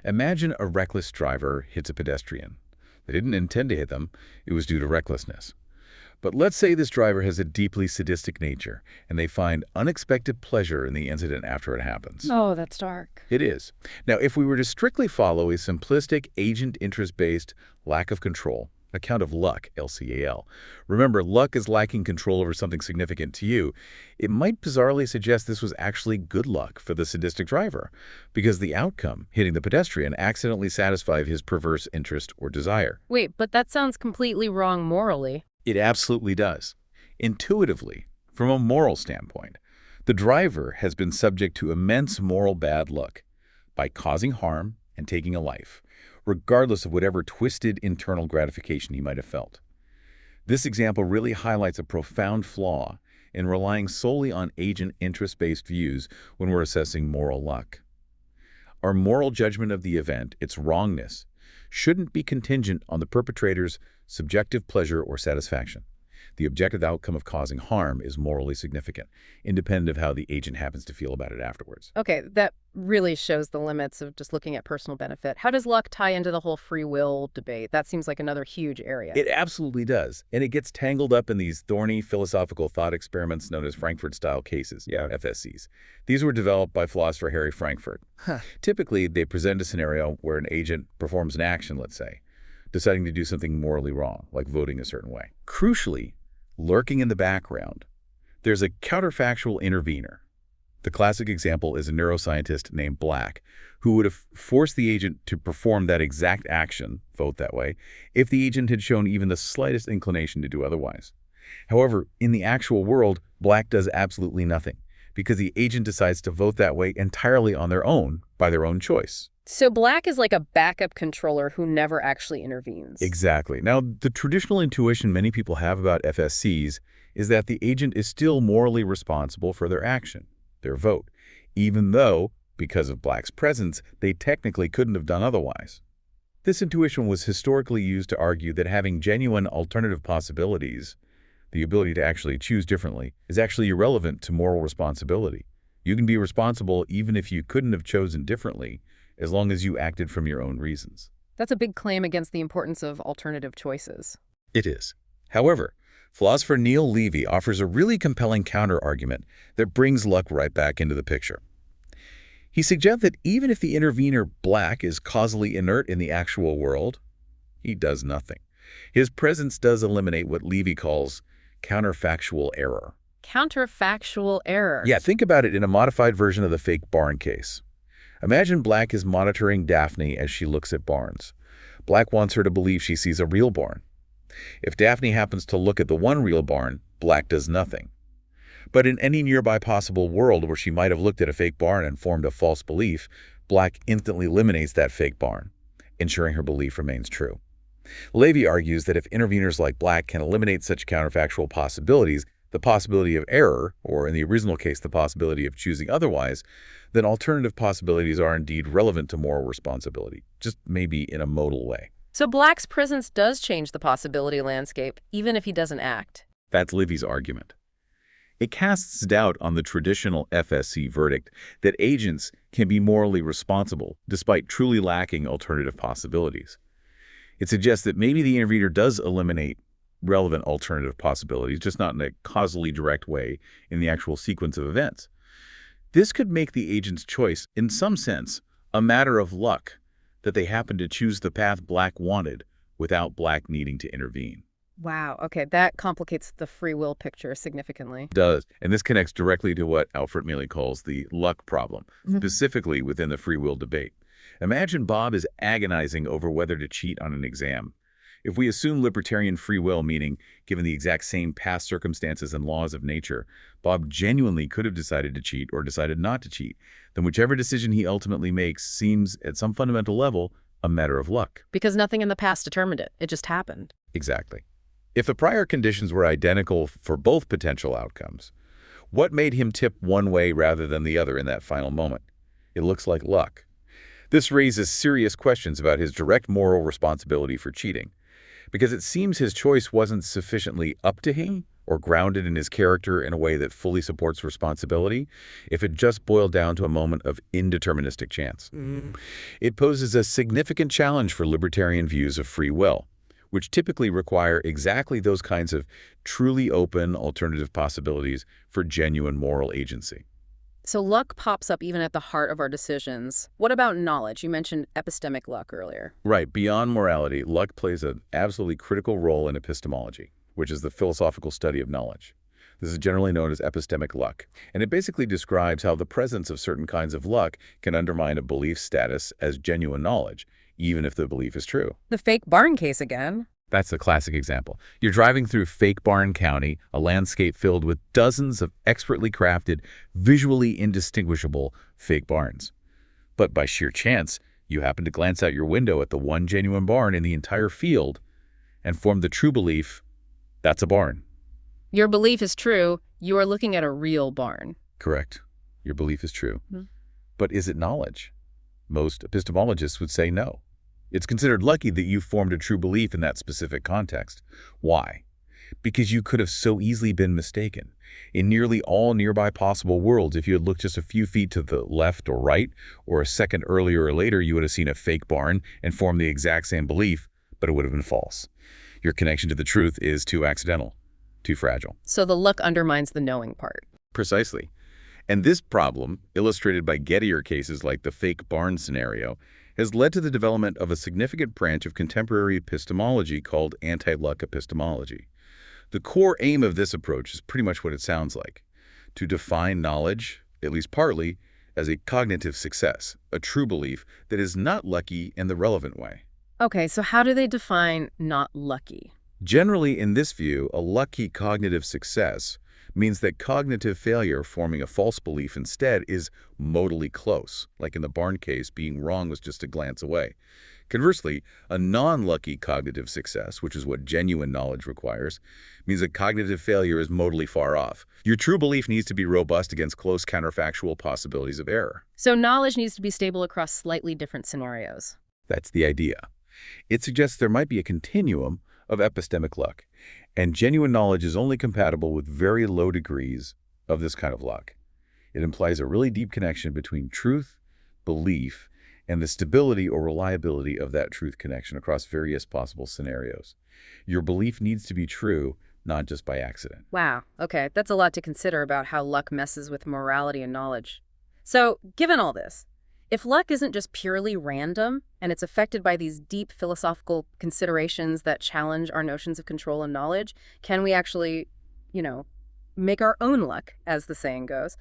Imagine a reckless driver hits a pedestrian. They didn't intend to hit them. It was due to recklessness. But let's say this driver has a deeply sadistic nature, and they find unexpected pleasure in the incident after it happens. Oh, that's dark. It is. Now, if we were to strictly follow a simplistic, agent-interest-based lack of control, account of luck, LCAL. Remember, luck is lacking control over something significant to you. It might bizarrely suggest this was actually good luck for the sadistic driver, because the outcome, hitting the pedestrian, accidentally satisfied his perverse interest or desire. Wait, but that sounds completely wrong morally. It absolutely does. Intuitively, from a moral standpoint, the driver has been subject to immense moral bad luck by causing harm and taking a life, regardless of whatever twisted internal gratification he might have felt. This example really highlights a profound flaw in relying solely on agent interest-based views when we're assessing moral luck. Our moral judgment of the event, its wrongness, shouldn't be contingent on the perpetrator's subjective pleasure or satisfaction. The objective outcome of causing harm is morally significant, independent of how the agent happens to feel about it afterwards. Okay, that really shows the limits of just looking at personal benefit. How does luck tie into the whole free will debate? That seems like another huge area. It absolutely does, and it gets tangled up in these thorny philosophical thought experiments known as Frankfurt-style cases, FSCs. These were developed by philosopher Harry Frankfurt. Typically, they present a scenario where an agent performs an action, let's say, deciding to do something morally wrong, like voting a certain way. Crucially, lurking in the background, there's a counterfactual intervener. The classic example is a neuroscientist named Black, who would have forced the agent to perform that exact action, vote that way, if the agent had shown even the slightest inclination to do otherwise. However, in the actual world, Black does absolutely nothing, because the agent decides to vote that way entirely on their own, by their own choice. So Black is like a backup controller who never actually intervenes. Exactly. Now, the traditional intuition many people have about FSCs is that the agent is still morally responsible for their action, their vote, even though, because of Black's presence, they technically couldn't have done otherwise. This intuition was historically used to argue that having genuine alternative possibilities, the ability to actually choose differently, is actually irrelevant to moral responsibility. You can be responsible even if you couldn't have chosen differently, as long as you acted from your own reasons. That's a big claim against the importance of alternative choices. It is. However, philosopher Neil Levy offers a really compelling counter-argument that brings luck right back into the picture. He suggests that even if the intervener Black is causally inert in the actual world, he does nothing. His presence does eliminate what Levy calls counterfactual error. Counterfactual error. Yeah, think about it in a modified version of the fake barn case. Imagine Black is monitoring Daphne as she looks at barns. Black wants her to believe she sees a real barn. If Daphne happens to look at the one real barn, Black does nothing. But in any nearby possible world where she might have looked at a fake barn and formed a false belief, Black instantly eliminates that fake barn, ensuring her belief remains true. Levy argues that if interveners like Black can eliminate such counterfactual possibilities, the possibility of error, or in the original case, the possibility of choosing otherwise, then alternative possibilities are indeed relevant to moral responsibility, just maybe in a modal way. So Black's presence does change the possibility landscape, even if he doesn't act. That's Levy's argument. It casts doubt on the traditional FSC verdict that agents can be morally responsible despite truly lacking alternative possibilities. It suggests that maybe the intervener does eliminate relevant alternative possibilities, just not in a causally direct way in the actual sequence of events. This could make the agent's choice, in some sense, a matter of luck, that they happen to choose the path Black wanted without Black needing to intervene. Wow, okay, that complicates the free will picture significantly. It does, and this connects directly to what Alfred Mealy calls the luck problem, specifically within the free will debate. Imagine Bob is agonizing over whether to cheat on an exam. If we assume libertarian free will, meaning given the exact same past circumstances and laws of nature, Bob genuinely could have decided to cheat or decided not to cheat, then whichever decision he ultimately makes seems, at some fundamental level, a matter of luck. Because nothing in the past determined it. It just happened. Exactly. If the prior conditions were identical for both potential outcomes, what made him tip one way rather than the other in that final moment? It looks like luck. This raises serious questions about his direct moral responsibility for cheating, because it seems his choice wasn't sufficiently up to him or grounded in his character in a way that fully supports responsibility if it just boiled down to a moment of indeterministic chance. It poses a significant challenge for libertarian views of free will, which typically require exactly those kinds of truly open alternative possibilities for genuine moral agency. So luck pops up even at the heart of our decisions. What about knowledge? You mentioned epistemic luck earlier. Right. Beyond morality, luck plays an absolutely critical role in epistemology, which is the philosophical study of knowledge. This is generally known as epistemic luck, and it basically describes how the presence of certain kinds of luck can undermine a belief's status as genuine knowledge, even if the belief is true. The fake barn case again. That's a classic example. You're driving through Fake Barn County, a landscape filled with dozens of expertly crafted, visually indistinguishable fake barns. But by sheer chance, you happen to glance out your window at the one genuine barn in the entire field and form the true belief, that's a barn. Your belief is true. You are looking at a real barn. Correct. Your belief is true. But is it knowledge? Most epistemologists would say no. It's considered lucky that you formed a true belief in that specific context. Why? Because you could have so easily been mistaken. In nearly all nearby possible worlds, if you had looked just a few feet to the left or right, or a second earlier or later, you would have seen a fake barn and formed the exact same belief, but it would have been false. Your connection to the truth is too accidental, too fragile. So the luck undermines the knowing part. Precisely. And this problem, illustrated by gettier cases like the fake barn scenario, has led to the development of a significant branch of contemporary epistemology called anti-luck epistemology. The core aim of this approach is pretty much what it sounds like: to define knowledge, at least partly, as a cognitive success, a true belief that is not lucky in the relevant way. Okay, so how do they define not lucky? Generally, in this view, a lucky cognitive success means that cognitive failure forming a false belief instead is modally close, like in the barn case, being wrong was just a glance away. Conversely, a non-lucky cognitive success, which is what genuine knowledge requires, means that cognitive failure is modally far off. Your true belief needs to be robust against close counterfactual possibilities of error. So knowledge needs to be stable across slightly different scenarios. That's the idea. It suggests there might be a continuum of epistemic luck, and genuine knowledge is only compatible with very low degrees of this kind of luck. It implies a really deep connection between truth, belief, and the stability or reliability of that truth connection across various possible scenarios. Your belief needs to be true, not just by accident. Wow, okay, that's a lot to consider about how luck messes with morality and knowledge. So, given all this, if luck isn't just purely random, and it's affected by these deep philosophical considerations that challenge our notions of control and knowledge, can we actually, make our own luck, as the saying goes?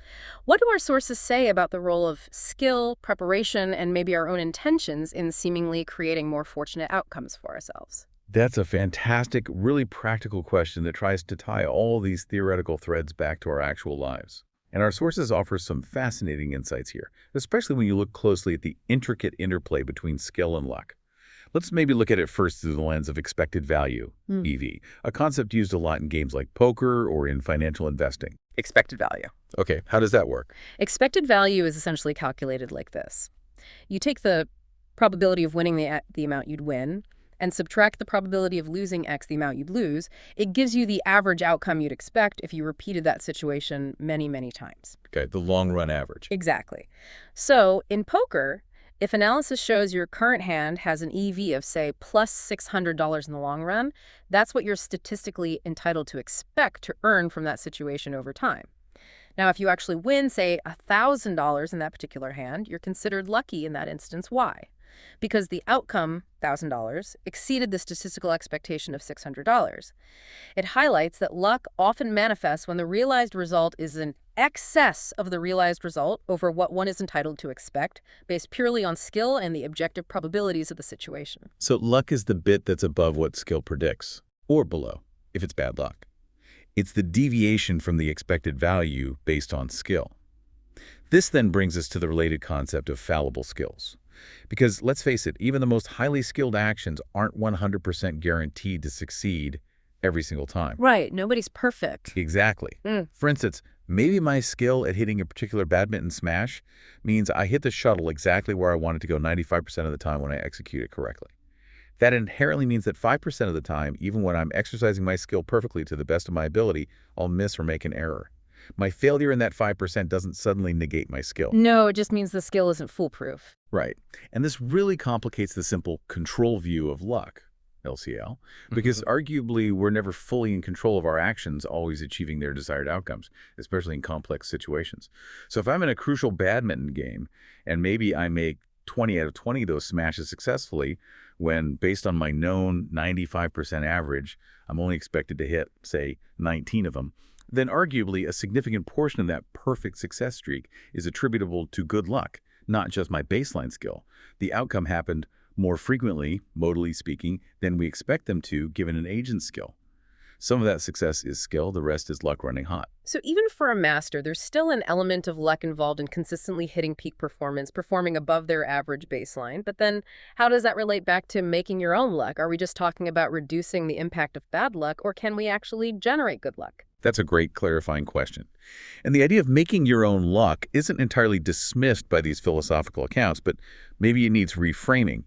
What do our sources say about the role of skill, preparation, and maybe our own intentions in seemingly creating more fortunate outcomes for ourselves? That's a fantastic, really practical question that tries to tie all these theoretical threads back to our actual lives. And our sources offer some fascinating insights here, especially when you look closely at the intricate interplay between skill and luck. Let's maybe look at it first through the lens of expected value, EV, a concept used a lot in games like poker or in financial investing. Expected value. Okay, how does that work? Expected value is essentially calculated like this. You take the probability of winning the amount you'd win, and subtract the probability of losing X, the amount you'd lose. It gives you the average outcome you'd expect if you repeated that situation many, many times. Okay, the long-run average. Exactly. So in poker, if analysis shows your current hand has an EV of, say, plus $600 in the long run, that's what you're statistically entitled to expect to earn from that situation over time. Now, if you actually win, say, $1,000 in that particular hand, you're considered lucky in that instance. Why? Because the outcome, $1,000, exceeded the statistical expectation of $600. It highlights that luck often manifests when the realized result is in excess of the realized result over what one is entitled to expect, based purely on skill and the objective probabilities of the situation. So luck is the bit that's above what skill predicts, or below, if it's bad luck. It's the deviation from the expected value based on skill. This then brings us to the related concept of fallible skills. Because let's face it, even the most highly skilled actions aren't 100% guaranteed to succeed every single time. Right. Nobody's perfect. Exactly. For instance, maybe my skill at hitting a particular badminton smash means I hit the shuttle exactly where I want it to go 95% of the time when I execute it correctly. That inherently means that 5% of the time, even when I'm exercising my skill perfectly to the best of my ability, I'll miss or make an error. My failure in that 5% doesn't suddenly negate my skill. No, it just means the skill isn't foolproof. Right. And this really complicates the simple control view of luck, LCL, because arguably we're never fully in control of our actions, always achieving their desired outcomes, especially in complex situations. So if I'm in a crucial badminton game and maybe I make 20 out of 20 of those smashes successfully, when based on my known 95% average, I'm only expected to hit, say, 19 of them, then arguably a significant portion of that perfect success streak is attributable to good luck, not just my baseline skill. The outcome happened more frequently, modally speaking, than we expect them to, given an agent's skill. Some of that success is skill, the rest is luck running hot. So even for a master, there's still an element of luck involved in consistently hitting peak performance, performing above their average baseline. But then how does that relate back to making your own luck? Are we just talking about reducing the impact of bad luck, or can we actually generate good luck? That's a great clarifying question. And the idea of making your own luck isn't entirely dismissed by these philosophical accounts, but maybe it needs reframing.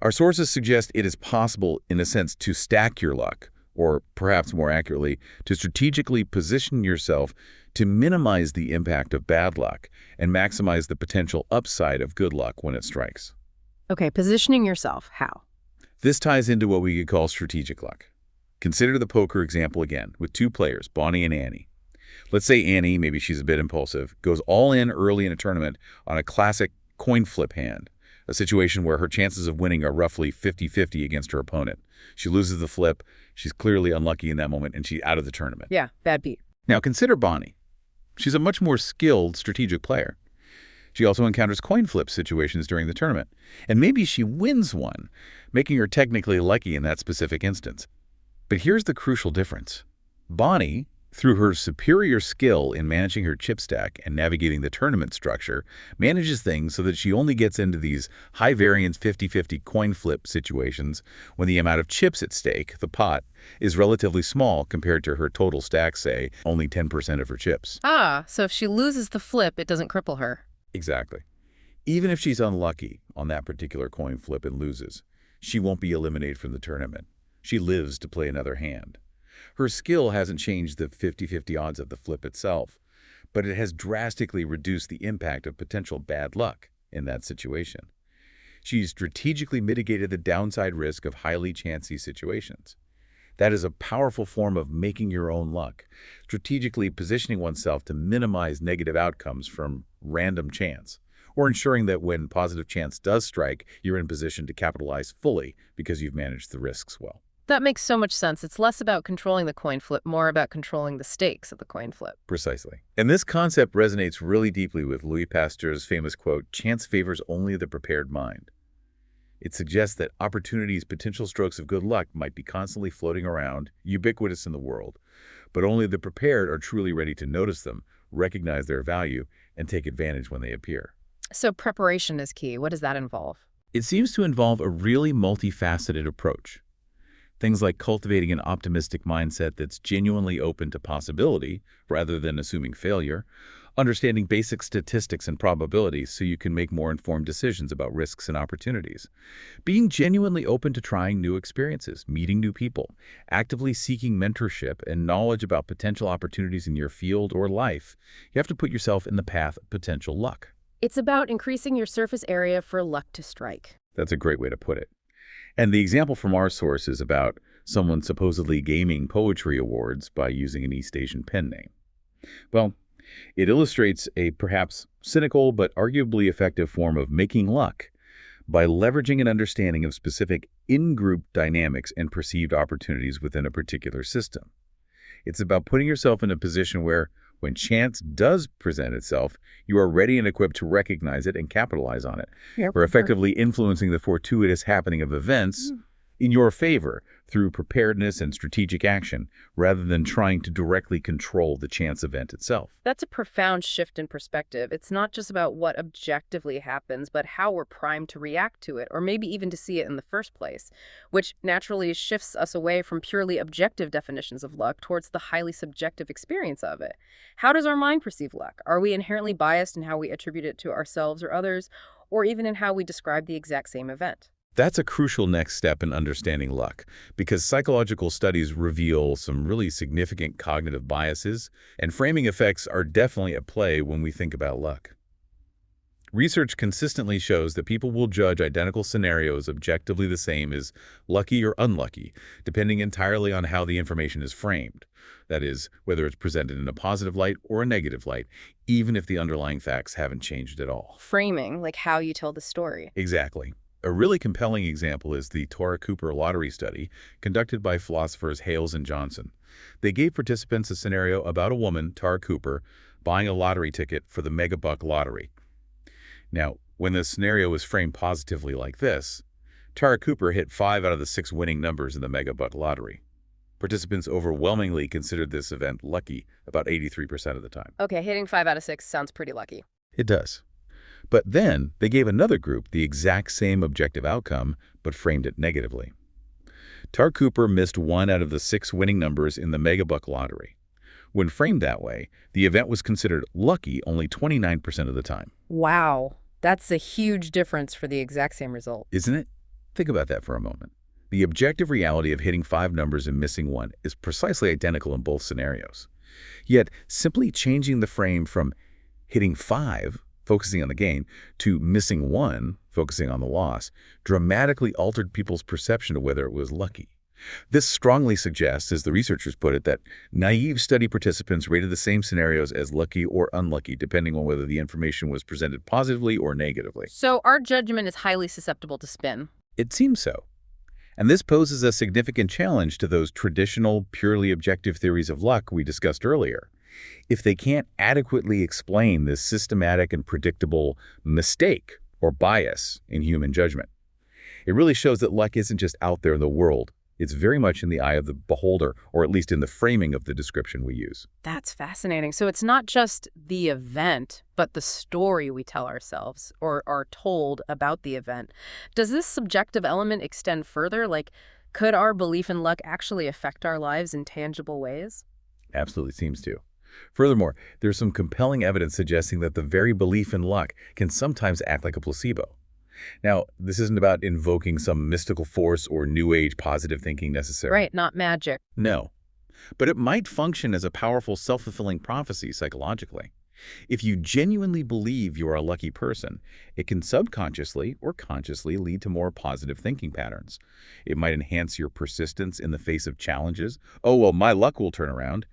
Our sources suggest it is possible, in a sense, to stack your luck, or perhaps more accurately, to strategically position yourself to minimize the impact of bad luck and maximize the potential upside of good luck when it strikes. Okay, positioning yourself. How? This ties into what we could call strategic luck. Consider the poker example again, with two players, Bonnie and Annie. Let's say Annie, maybe she's a bit impulsive, goes all in early in a tournament on a classic coin flip hand, a situation where her chances of winning are roughly 50-50 against her opponent. She loses the flip, she's clearly unlucky in that moment, and she's out of the tournament. Yeah, bad beat. Now consider Bonnie. She's a much more skilled strategic player. She also encounters coin flip situations during the tournament, and maybe she wins one, making her technically lucky in that specific instance. But here's the crucial difference. Bonnie, through her superior skill in managing her chip stack and navigating the tournament structure, manages things so that she only gets into these high-variance 50-50 coin flip situations when the amount of chips at stake, the pot, is relatively small compared to her total stack, say, only 10% of her chips. Ah, so if she loses the flip, it doesn't cripple her. Exactly. Even if she's unlucky on that particular coin flip and loses, she won't be eliminated from the tournament. She lives to play another hand. Her skill hasn't changed the 50-50 odds of the flip itself, but it has drastically reduced the impact of potential bad luck in that situation. She's strategically mitigated the downside risk of highly chancy situations. That is a powerful form of making your own luck, strategically positioning oneself to minimize negative outcomes from random chance, or ensuring that when positive chance does strike, you're in position to capitalize fully because you've managed the risks well. That makes so much sense. It's less about controlling the coin flip, more about controlling the stakes of the coin flip. Precisely. And this concept resonates really deeply with Louis Pasteur's famous quote, "Chance favors only the prepared mind." It suggests that opportunities, potential strokes of good luck might be constantly floating around, ubiquitous in the world, but only the prepared are truly ready to notice them, recognize their value, and take advantage when they appear. So preparation is key. What does that involve? It seems to involve a really multifaceted approach. Things like cultivating an optimistic mindset that's genuinely open to possibility rather than assuming failure, understanding basic statistics and probabilities so you can make more informed decisions about risks and opportunities, being genuinely open to trying new experiences, meeting new people, actively seeking mentorship and knowledge about potential opportunities in your field or life. You have to put yourself in the path of potential luck. It's about increasing your surface area for luck to strike. That's a great way to put it. And the example from our source is about someone supposedly gaming poetry awards by using an East Asian pen name. Well, it illustrates a perhaps cynical but arguably effective form of making luck by leveraging an understanding of specific in-group dynamics and perceived opportunities within a particular system. It's about putting yourself in a position where, when chance does present itself, you are ready and equipped to recognize it and capitalize on it. Or effectively influencing the fortuitous happening of events in your favor through preparedness and strategic action, rather than trying to directly control the chance event itself. That's a profound shift in perspective. It's not just about what objectively happens, but how we're primed to react to it, or maybe even to see it in the first place, which naturally shifts us away from purely objective definitions of luck towards the highly subjective experience of it. How does our mind perceive luck? Are we inherently biased in how we attribute it to ourselves or others, or even in how we describe the exact same event? That's a crucial next step in understanding luck, because psychological studies reveal some really significant cognitive biases, and framing effects are definitely at play when we think about luck. Research consistently shows that people will judge identical scenarios objectively the same as lucky or unlucky, depending entirely on how the information is framed. That is, whether it's presented in a positive light or a negative light, even if the underlying facts haven't changed at all. Framing, like how you tell the story. Exactly. A really compelling example is the Tara Cooper lottery study conducted by philosophers Hales and Johnson. They gave participants a scenario about a woman, Tara Cooper, buying a lottery ticket for the megabuck lottery. Now, when the scenario was framed positively like this, Tara Cooper hit 5 out of the 6 winning numbers in the megabuck lottery. Participants overwhelmingly considered this event lucky about 83% of the time. Okay, hitting 5 out of 6 sounds pretty lucky. It does. But then they gave another group the exact same objective outcome, but framed it negatively. Tara Cooper missed 1 out of the 6 winning numbers in the megabuck lottery. When framed that way, the event was considered lucky only 29% of the time. Wow, that's a huge difference for the exact same result. Isn't it? Think about that for a moment. The objective reality of hitting 5 numbers and missing one is precisely identical in both scenarios. Yet, simply changing the frame from hitting 5, focusing on the gain, to missing 1, focusing on the loss, dramatically altered people's perception of whether it was lucky. This strongly suggests, as the researchers put it, that naive study participants rated the same scenarios as lucky or unlucky, depending on whether the information was presented positively or negatively. So our judgment is highly susceptible to spin. It seems so. And this poses a significant challenge to those traditional, purely objective theories of luck we discussed earlier. If they can't adequately explain this systematic and predictable mistake or bias in human judgment, it really shows that luck isn't just out there in the world. It's very much in the eye of the beholder, or at least in the framing of the description we use. That's fascinating. So it's not just the event, but the story we tell ourselves or are told about the event. Does this subjective element extend further? Like, could our belief in luck actually affect our lives in tangible ways? Absolutely seems to. Furthermore, there's some compelling evidence suggesting that the very belief in luck can sometimes act like a placebo. Now, this isn't about invoking some mystical force or new age positive thinking necessarily. Right, not magic. No. But it might function as a powerful self-fulfilling prophecy psychologically. If you genuinely believe you're a lucky person, it can subconsciously or consciously lead to more positive thinking patterns. It might enhance your persistence in the face of challenges. Oh, well, my luck will turn around.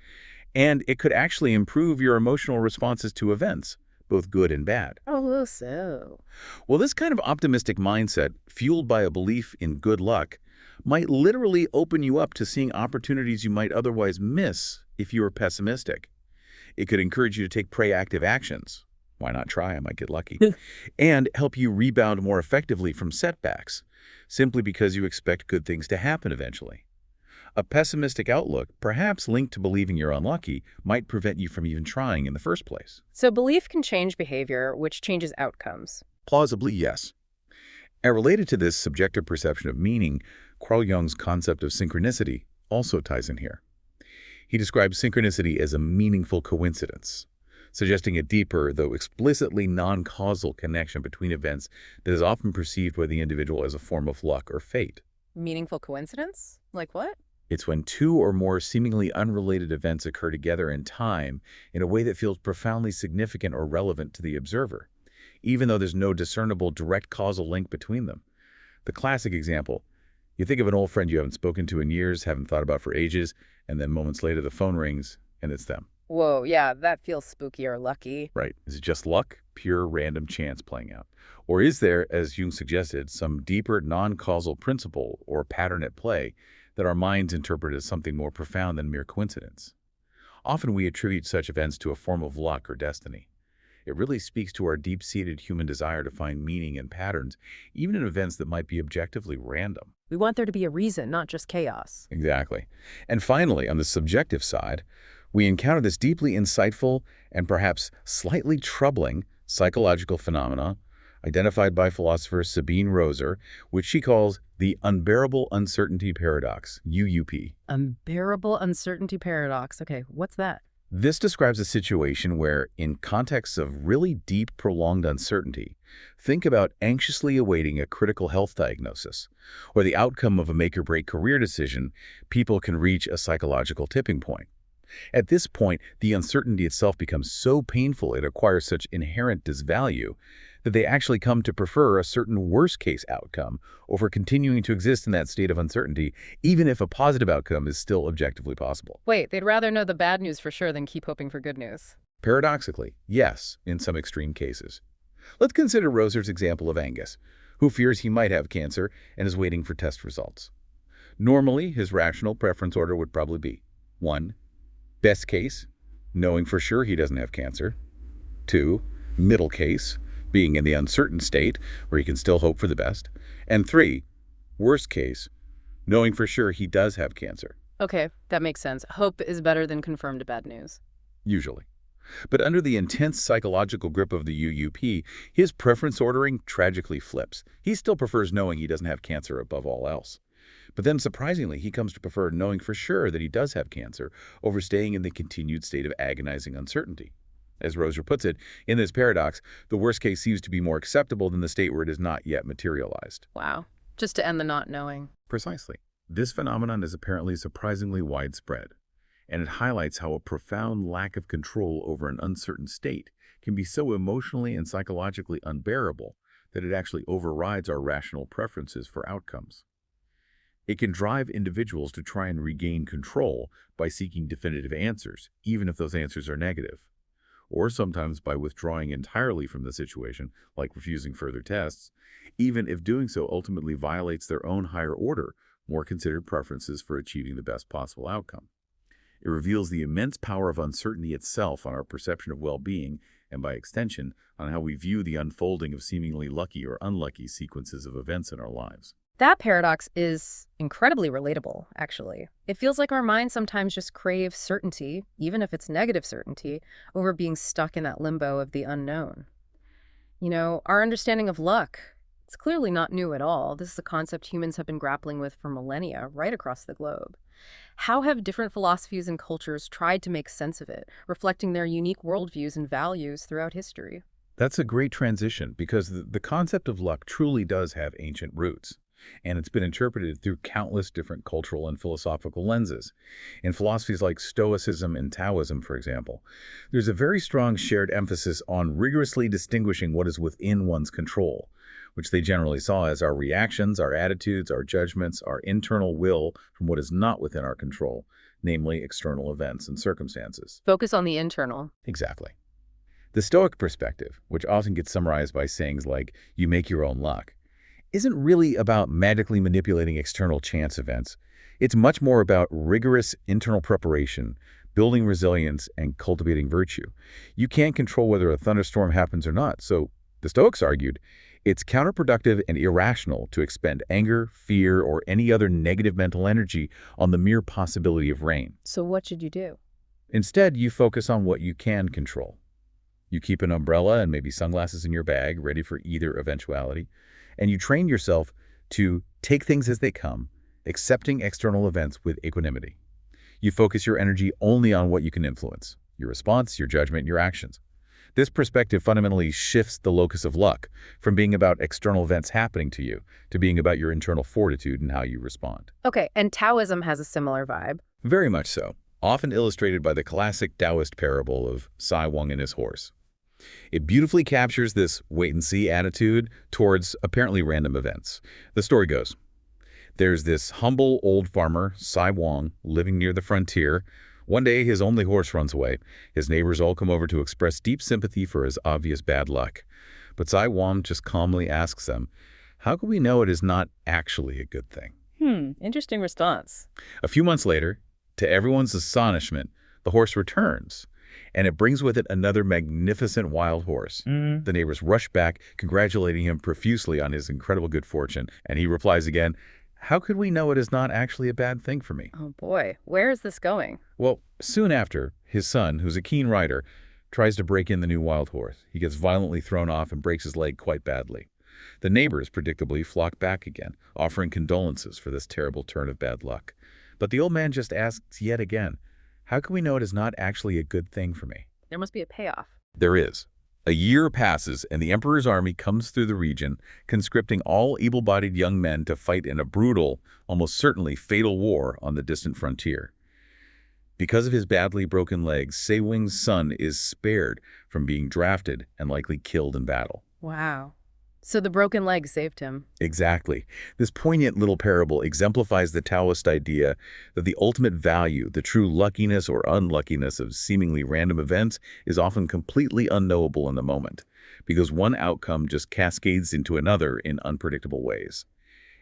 And it could actually improve your emotional responses to events, both good and bad. Oh, so. Well, this kind of optimistic mindset, fueled by a belief in good luck, might literally open you up to seeing opportunities you might otherwise miss if you were pessimistic. It could encourage you to take proactive actions. Why not try? I might get lucky. And help you rebound more effectively from setbacks, simply because you expect good things to happen eventually. A pessimistic outlook, perhaps linked to believing you're unlucky, might prevent you from even trying in the first place. So belief can change behavior, which changes outcomes. Plausibly, yes. And related to this subjective perception of meaning, Carl Jung's concept of synchronicity also ties in here. He describes synchronicity as a meaningful coincidence, suggesting a deeper, though explicitly non-causal connection between events that is often perceived by the individual as a form of luck or fate. Meaningful coincidence? Like what? It's when two or more seemingly unrelated events occur together in time in a way that feels profoundly significant or relevant to the observer, even though there's no discernible direct causal link between them. The classic example, you think of an old friend you haven't spoken to in years, haven't thought about for ages, and then moments later the phone rings and it's them. Whoa, yeah, that feels spooky or lucky. Right. Is it just luck, pure random chance playing out? Or is there, as Jung suggested, some deeper non-causal principle or pattern at play that our minds interpret as something more profound than mere coincidence? Often we attribute such events to a form of luck or destiny. It really speaks to our deep-seated human desire to find meaning and patterns, even in events that might be objectively random. We want there to be a reason, not just chaos. Exactly. And finally, on the subjective side, we encounter this deeply insightful and perhaps slightly troubling psychological phenomena identified by philosopher Sabine Roser, which she calls the unbearable uncertainty paradox, UUP. Unbearable uncertainty paradox. Okay, what's that? This describes a situation where, in contexts of really deep, prolonged uncertainty, think about anxiously awaiting a critical health diagnosis, or the outcome of a make-or-break career decision, people can reach a psychological tipping point. At this point, the uncertainty itself becomes so painful it acquires such inherent disvalue that they actually come to prefer a certain worst-case outcome over continuing to exist in that state of uncertainty, even if a positive outcome is still objectively possible. Wait, they'd rather know the bad news for sure than keep hoping for good news. Paradoxically, yes, in some extreme cases. Let's consider Roser's example of Angus, who fears he might have cancer and is waiting for test results. Normally, his rational preference order would probably be 1. Best case, knowing for sure he doesn't have cancer. 2. Middle case, being in the uncertain state where he can still hope for the best. And 3. Worst case, knowing for sure he does have cancer. Okay, that makes sense. Hope is better than confirmed bad news. Usually. But under the intense psychological grip of the UUP, his preference ordering tragically flips. He still prefers knowing he doesn't have cancer above all else. But then, surprisingly, he comes to prefer knowing for sure that he does have cancer over staying in the continued state of agonizing uncertainty. As Roser puts it, in this paradox, the worst case seems to be more acceptable than the state where it is not yet materialized. Wow. Just to end the not knowing. Precisely. This phenomenon is apparently surprisingly widespread, and it highlights how a profound lack of control over an uncertain state can be so emotionally and psychologically unbearable that it actually overrides our rational preferences for outcomes. It can drive individuals to try and regain control by seeking definitive answers, even if those answers are negative, or sometimes by withdrawing entirely from the situation, like refusing further tests, even if doing so ultimately violates their own higher order, more considered preferences for achieving the best possible outcome. It reveals the immense power of uncertainty itself on our perception of well-being, and by extension, on how we view the unfolding of seemingly lucky or unlucky sequences of events in our lives. That paradox is incredibly relatable, actually. It feels like our minds sometimes just crave certainty, even if it's negative certainty, over being stuck in that limbo of the unknown. Our understanding of luck, it's clearly not new at all. This is a concept humans have been grappling with for millennia, right across the globe. How have different philosophies and cultures tried to make sense of it, reflecting their unique worldviews and values throughout history? That's a great transition because the concept of luck truly does have ancient roots, and it's been interpreted through countless different cultural and philosophical lenses. In philosophies like Stoicism and Taoism, for example, there's a very strong shared emphasis on rigorously distinguishing what is within one's control, which they generally saw as our reactions, our attitudes, our judgments, our internal will from what is not within our control, namely external events and circumstances. Focus on the internal. Exactly. The Stoic perspective, which often gets summarized by sayings like, "you make your own luck," isn't really about magically manipulating external chance events. It's much more about rigorous internal preparation, building resilience, and cultivating virtue. You can't control whether a thunderstorm happens or not, so the Stoics argued it's counterproductive and irrational to expend anger, fear, or any other negative mental energy on the mere possibility of rain. So what should you do? Instead, you focus on what you can control. You keep an umbrella and maybe sunglasses in your bag, ready for either eventuality, and you train yourself to take things as they come, accepting external events with equanimity. You focus your energy only on what you can influence, your response, your judgment, your actions. This perspective fundamentally shifts the locus of luck from being about external events happening to you to being about your internal fortitude and how you respond. Okay, and Taoism has a similar vibe. Very much so, often illustrated by the classic Taoist parable of Sai Wang and his horse. It beautifully captures this wait-and-see attitude towards apparently random events. The story goes, there's this humble old farmer, Sai Wang, living near the frontier. One day, his only horse runs away. His neighbors all come over to express deep sympathy for his obvious bad luck. But Sai Wang just calmly asks them, how can we know it is not actually a good thing? Interesting response. A few months later, to everyone's astonishment, the horse returns, and it brings with it another magnificent wild horse. The neighbors rush back, congratulating him profusely on his incredible good fortune, and he replies again, how could we know it is not actually a bad thing for me? Oh boy, where is this going? Well, soon after, his son, who's a keen rider, tries to break in the new wild horse. He gets violently thrown off and breaks his leg quite badly. The neighbors, predictably, flock back again, offering condolences for this terrible turn of bad luck. But the old man just asks yet again, how can we know it is not actually a good thing for me? There must be a payoff. There is. A year passes, and the emperor's army comes through the region, conscripting all able-bodied young men to fight in a brutal, almost certainly fatal war on the distant frontier. Because of his badly broken legs, Sei Wing's son is spared from being drafted and likely killed in battle. Wow. So the broken leg saved him. Exactly. This poignant little parable exemplifies the Taoist idea that the ultimate value, the true luckiness or unluckiness of seemingly random events, is often completely unknowable in the moment, because one outcome just cascades into another in unpredictable ways.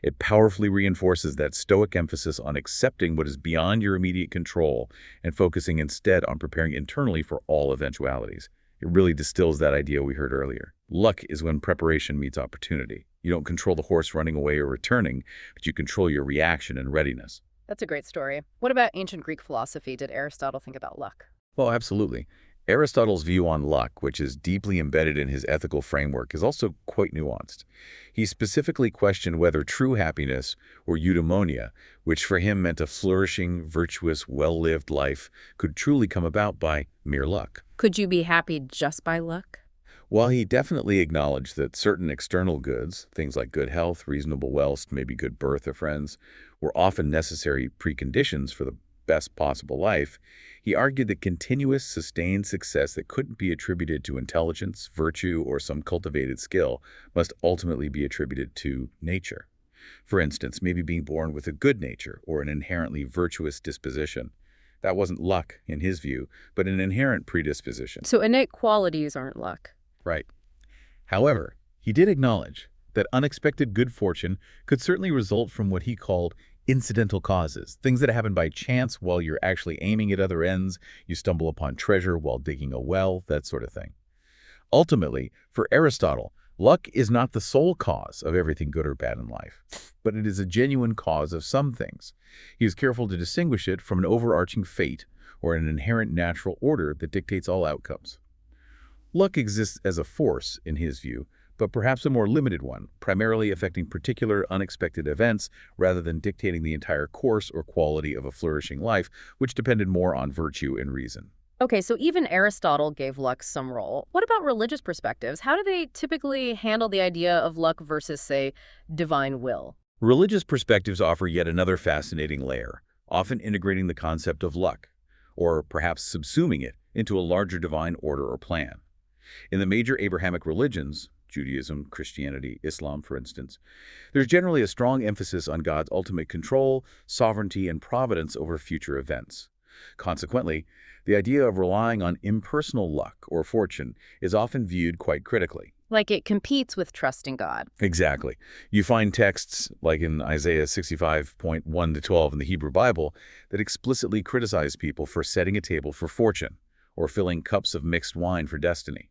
It powerfully reinforces that Stoic emphasis on accepting what is beyond your immediate control and focusing instead on preparing internally for all eventualities. It really distills that idea we heard earlier. Luck is when preparation meets opportunity. You don't control the horse running away or returning, but you control your reaction and readiness. That's a great story. What about ancient Greek philosophy? Did Aristotle think about luck? Well, absolutely. Aristotle's view on luck, which is deeply embedded in his ethical framework, is also quite nuanced. He specifically questioned whether true happiness, or eudaimonia, which for him meant a flourishing, virtuous, well-lived life, could truly come about by mere luck. Could you be happy just by luck? While he definitely acknowledged that certain external goods, things like good health, reasonable wealth, maybe good birth of friends, were often necessary preconditions for the best possible life, he argued that continuous, sustained success that couldn't be attributed to intelligence, virtue, or some cultivated skill must ultimately be attributed to nature. For instance, maybe being born with a good nature or an inherently virtuous disposition. That wasn't luck, in his view, but an inherent predisposition. So innate qualities aren't luck. Right. However, he did acknowledge that unexpected good fortune could certainly result from what he called incidental causes, things that happen by chance while you're actually aiming at other ends, you stumble upon treasure while digging a well, that sort of thing. Ultimately, for Aristotle, luck is not the sole cause of everything good or bad in life, but it is a genuine cause of some things. He is careful to distinguish it from an overarching fate or an inherent natural order that dictates all outcomes. Luck exists as a force, in his view, but perhaps a more limited one, primarily affecting particular unexpected events rather than dictating the entire course or quality of a flourishing life, which depended more on virtue and reason. Okay, so even Aristotle gave luck some role. What about religious perspectives? How do they typically handle the idea of luck versus, say, divine will? Religious perspectives offer yet another fascinating layer, often integrating the concept of luck, or perhaps subsuming it into a larger divine order or plan. In the major Abrahamic religions, Judaism, Christianity, Islam, for instance, there's generally a strong emphasis on God's ultimate control, sovereignty, and providence over future events. Consequently, the idea of relying on impersonal luck or fortune is often viewed quite critically. Like it competes with trusting God. Exactly. You find texts, like in Isaiah 65:1-12 in the Hebrew Bible, that explicitly criticize people for setting a table for fortune or filling cups of mixed wine for destiny.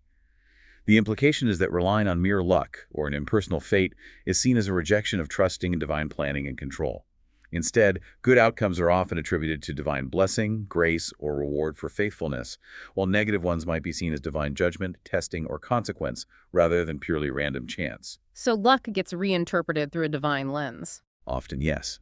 The implication is that relying on mere luck or an impersonal fate is seen as a rejection of trusting in divine planning and control. Instead, good outcomes are often attributed to divine blessing, grace, or reward for faithfulness, while negative ones might be seen as divine judgment, testing, or consequence, rather than purely random chance. So luck gets reinterpreted through a divine lens. Often, yes.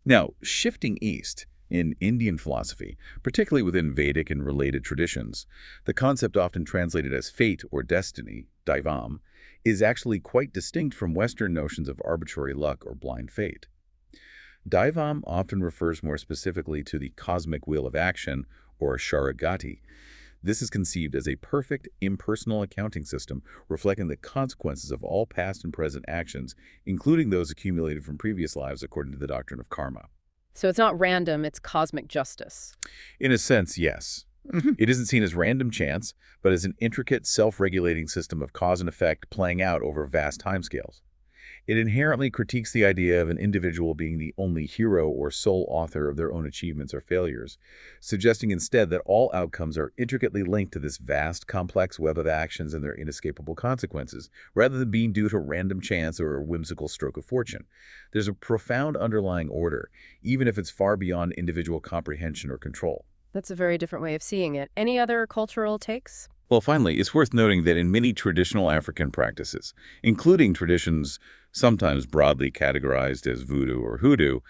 Now, shifting east, in Indian philosophy, particularly within Vedic and related traditions, the concept often translated as fate or destiny, daivam, is actually quite distinct from Western notions of arbitrary luck or blind fate. Daivam often refers more specifically to the cosmic wheel of action, or sharagati. This is conceived as a perfect, impersonal accounting system reflecting the consequences of all past and present actions, including those accumulated from previous lives according to the doctrine of karma. So it's not random, it's cosmic justice. In a sense, yes. It isn't seen as random chance, but as an intricate, self-regulating system of cause and effect playing out over vast timescales. It inherently critiques the idea of an individual being the only hero or sole author of their own achievements or failures, suggesting instead that all outcomes are intricately linked to this vast, complex web of actions and their inescapable consequences, rather than being due to random chance or a whimsical stroke of fortune. There's a profound underlying order, even if it's far beyond individual comprehension or control. That's a very different way of seeing it. Any other cultural takes? Well, finally, it's worth noting that in many traditional African practices, including traditions sometimes broadly categorized as voodoo or hoodoo,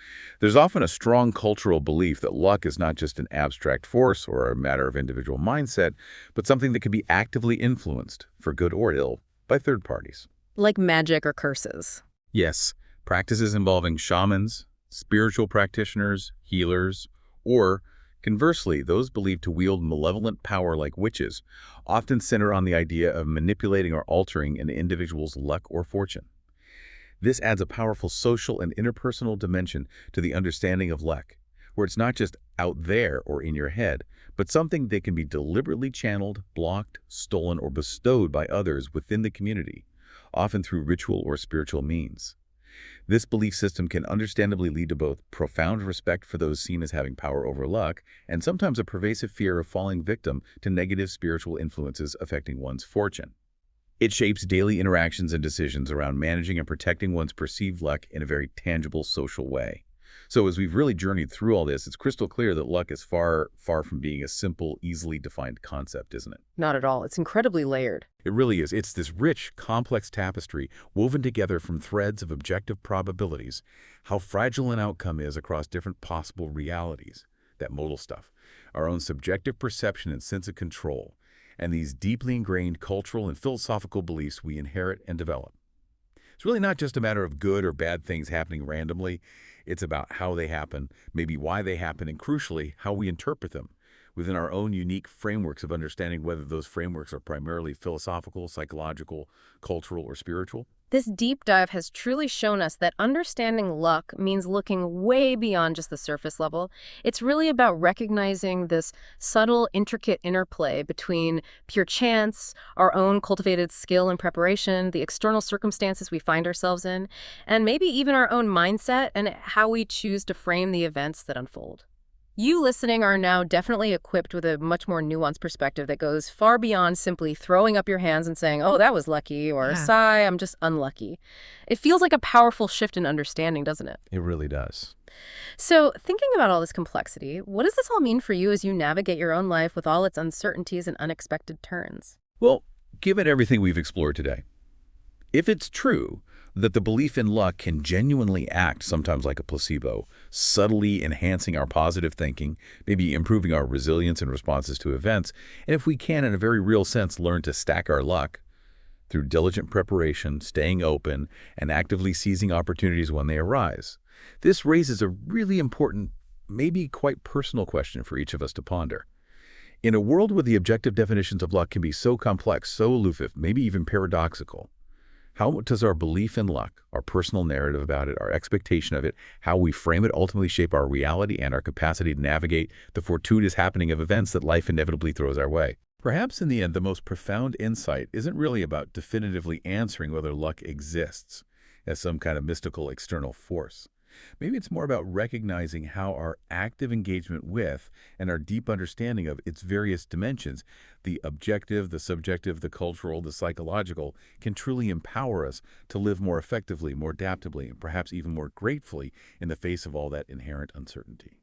there's often a strong cultural belief that luck is not just an abstract force or a matter of individual mindset, but something that can be actively influenced, for good or ill, by third parties. Like magic or curses. Yes, practices involving shamans, spiritual practitioners, healers, or conversely, those believed to wield malevolent power like witches often center on the idea of manipulating or altering an individual's luck or fortune. This adds a powerful social and interpersonal dimension to the understanding of luck, where it's not just out there or in your head, but something that can be deliberately channeled, blocked, stolen, or bestowed by others within the community, often through ritual or spiritual means. This belief system can understandably lead to both profound respect for those seen as having power over luck and sometimes a pervasive fear of falling victim to negative spiritual influences affecting one's fortune. It shapes daily interactions and decisions around managing and protecting one's perceived luck in a very tangible social way. So as we've really journeyed through all this, it's crystal clear that luck is far, far from being a simple, easily defined concept, isn't it? Not at all. It's incredibly layered. It really is. It's this rich, complex tapestry woven together from threads of objective probabilities, how fragile an outcome is across different possible realities, that modal stuff, our own subjective perception and sense of control, and these deeply ingrained cultural and philosophical beliefs we inherit and develop. It's really not just a matter of good or bad things happening randomly. It's about how they happen, maybe why they happen, and crucially, how we interpret them within our own unique frameworks of understanding, whether those frameworks are primarily philosophical, psychological, cultural, or spiritual. This deep dive has truly shown us that understanding luck means looking way beyond just the surface level. It's really about recognizing this subtle, intricate interplay between pure chance, our own cultivated skill and preparation, the external circumstances we find ourselves in, and maybe even our own mindset and how we choose to frame the events that unfold. You listening are now definitely equipped with a much more nuanced perspective that goes far beyond simply throwing up your hands and saying, oh, that was lucky, or Yeah. sigh, I'm just unlucky. It feels like a powerful shift in understanding, doesn't it? It really does. So, thinking about all this complexity, what does this all mean for you as you navigate your own life with all its uncertainties and unexpected turns? Well, given everything we've explored today, if it's true that the belief in luck can genuinely act sometimes like a placebo, subtly enhancing our positive thinking, maybe improving our resilience and responses to events, and if we can, in a very real sense, learn to stack our luck through diligent preparation, staying open, and actively seizing opportunities when they arise, this raises a really important, maybe quite personal question for each of us to ponder. In a world where the objective definitions of luck can be so complex, so elusive, maybe even paradoxical, how does our belief in luck, our personal narrative about it, our expectation of it, how we frame it ultimately shape our reality and our capacity to navigate the fortuitous happening of events that life inevitably throws our way? Perhaps in the end, the most profound insight isn't really about definitively answering whether luck exists as some kind of mystical external force. Maybe it's more about recognizing how our active engagement with and our deep understanding of its various dimensions, the objective, the subjective, the cultural, the psychological, can truly empower us to live more effectively, more adaptably, and perhaps even more gratefully in the face of all that inherent uncertainty.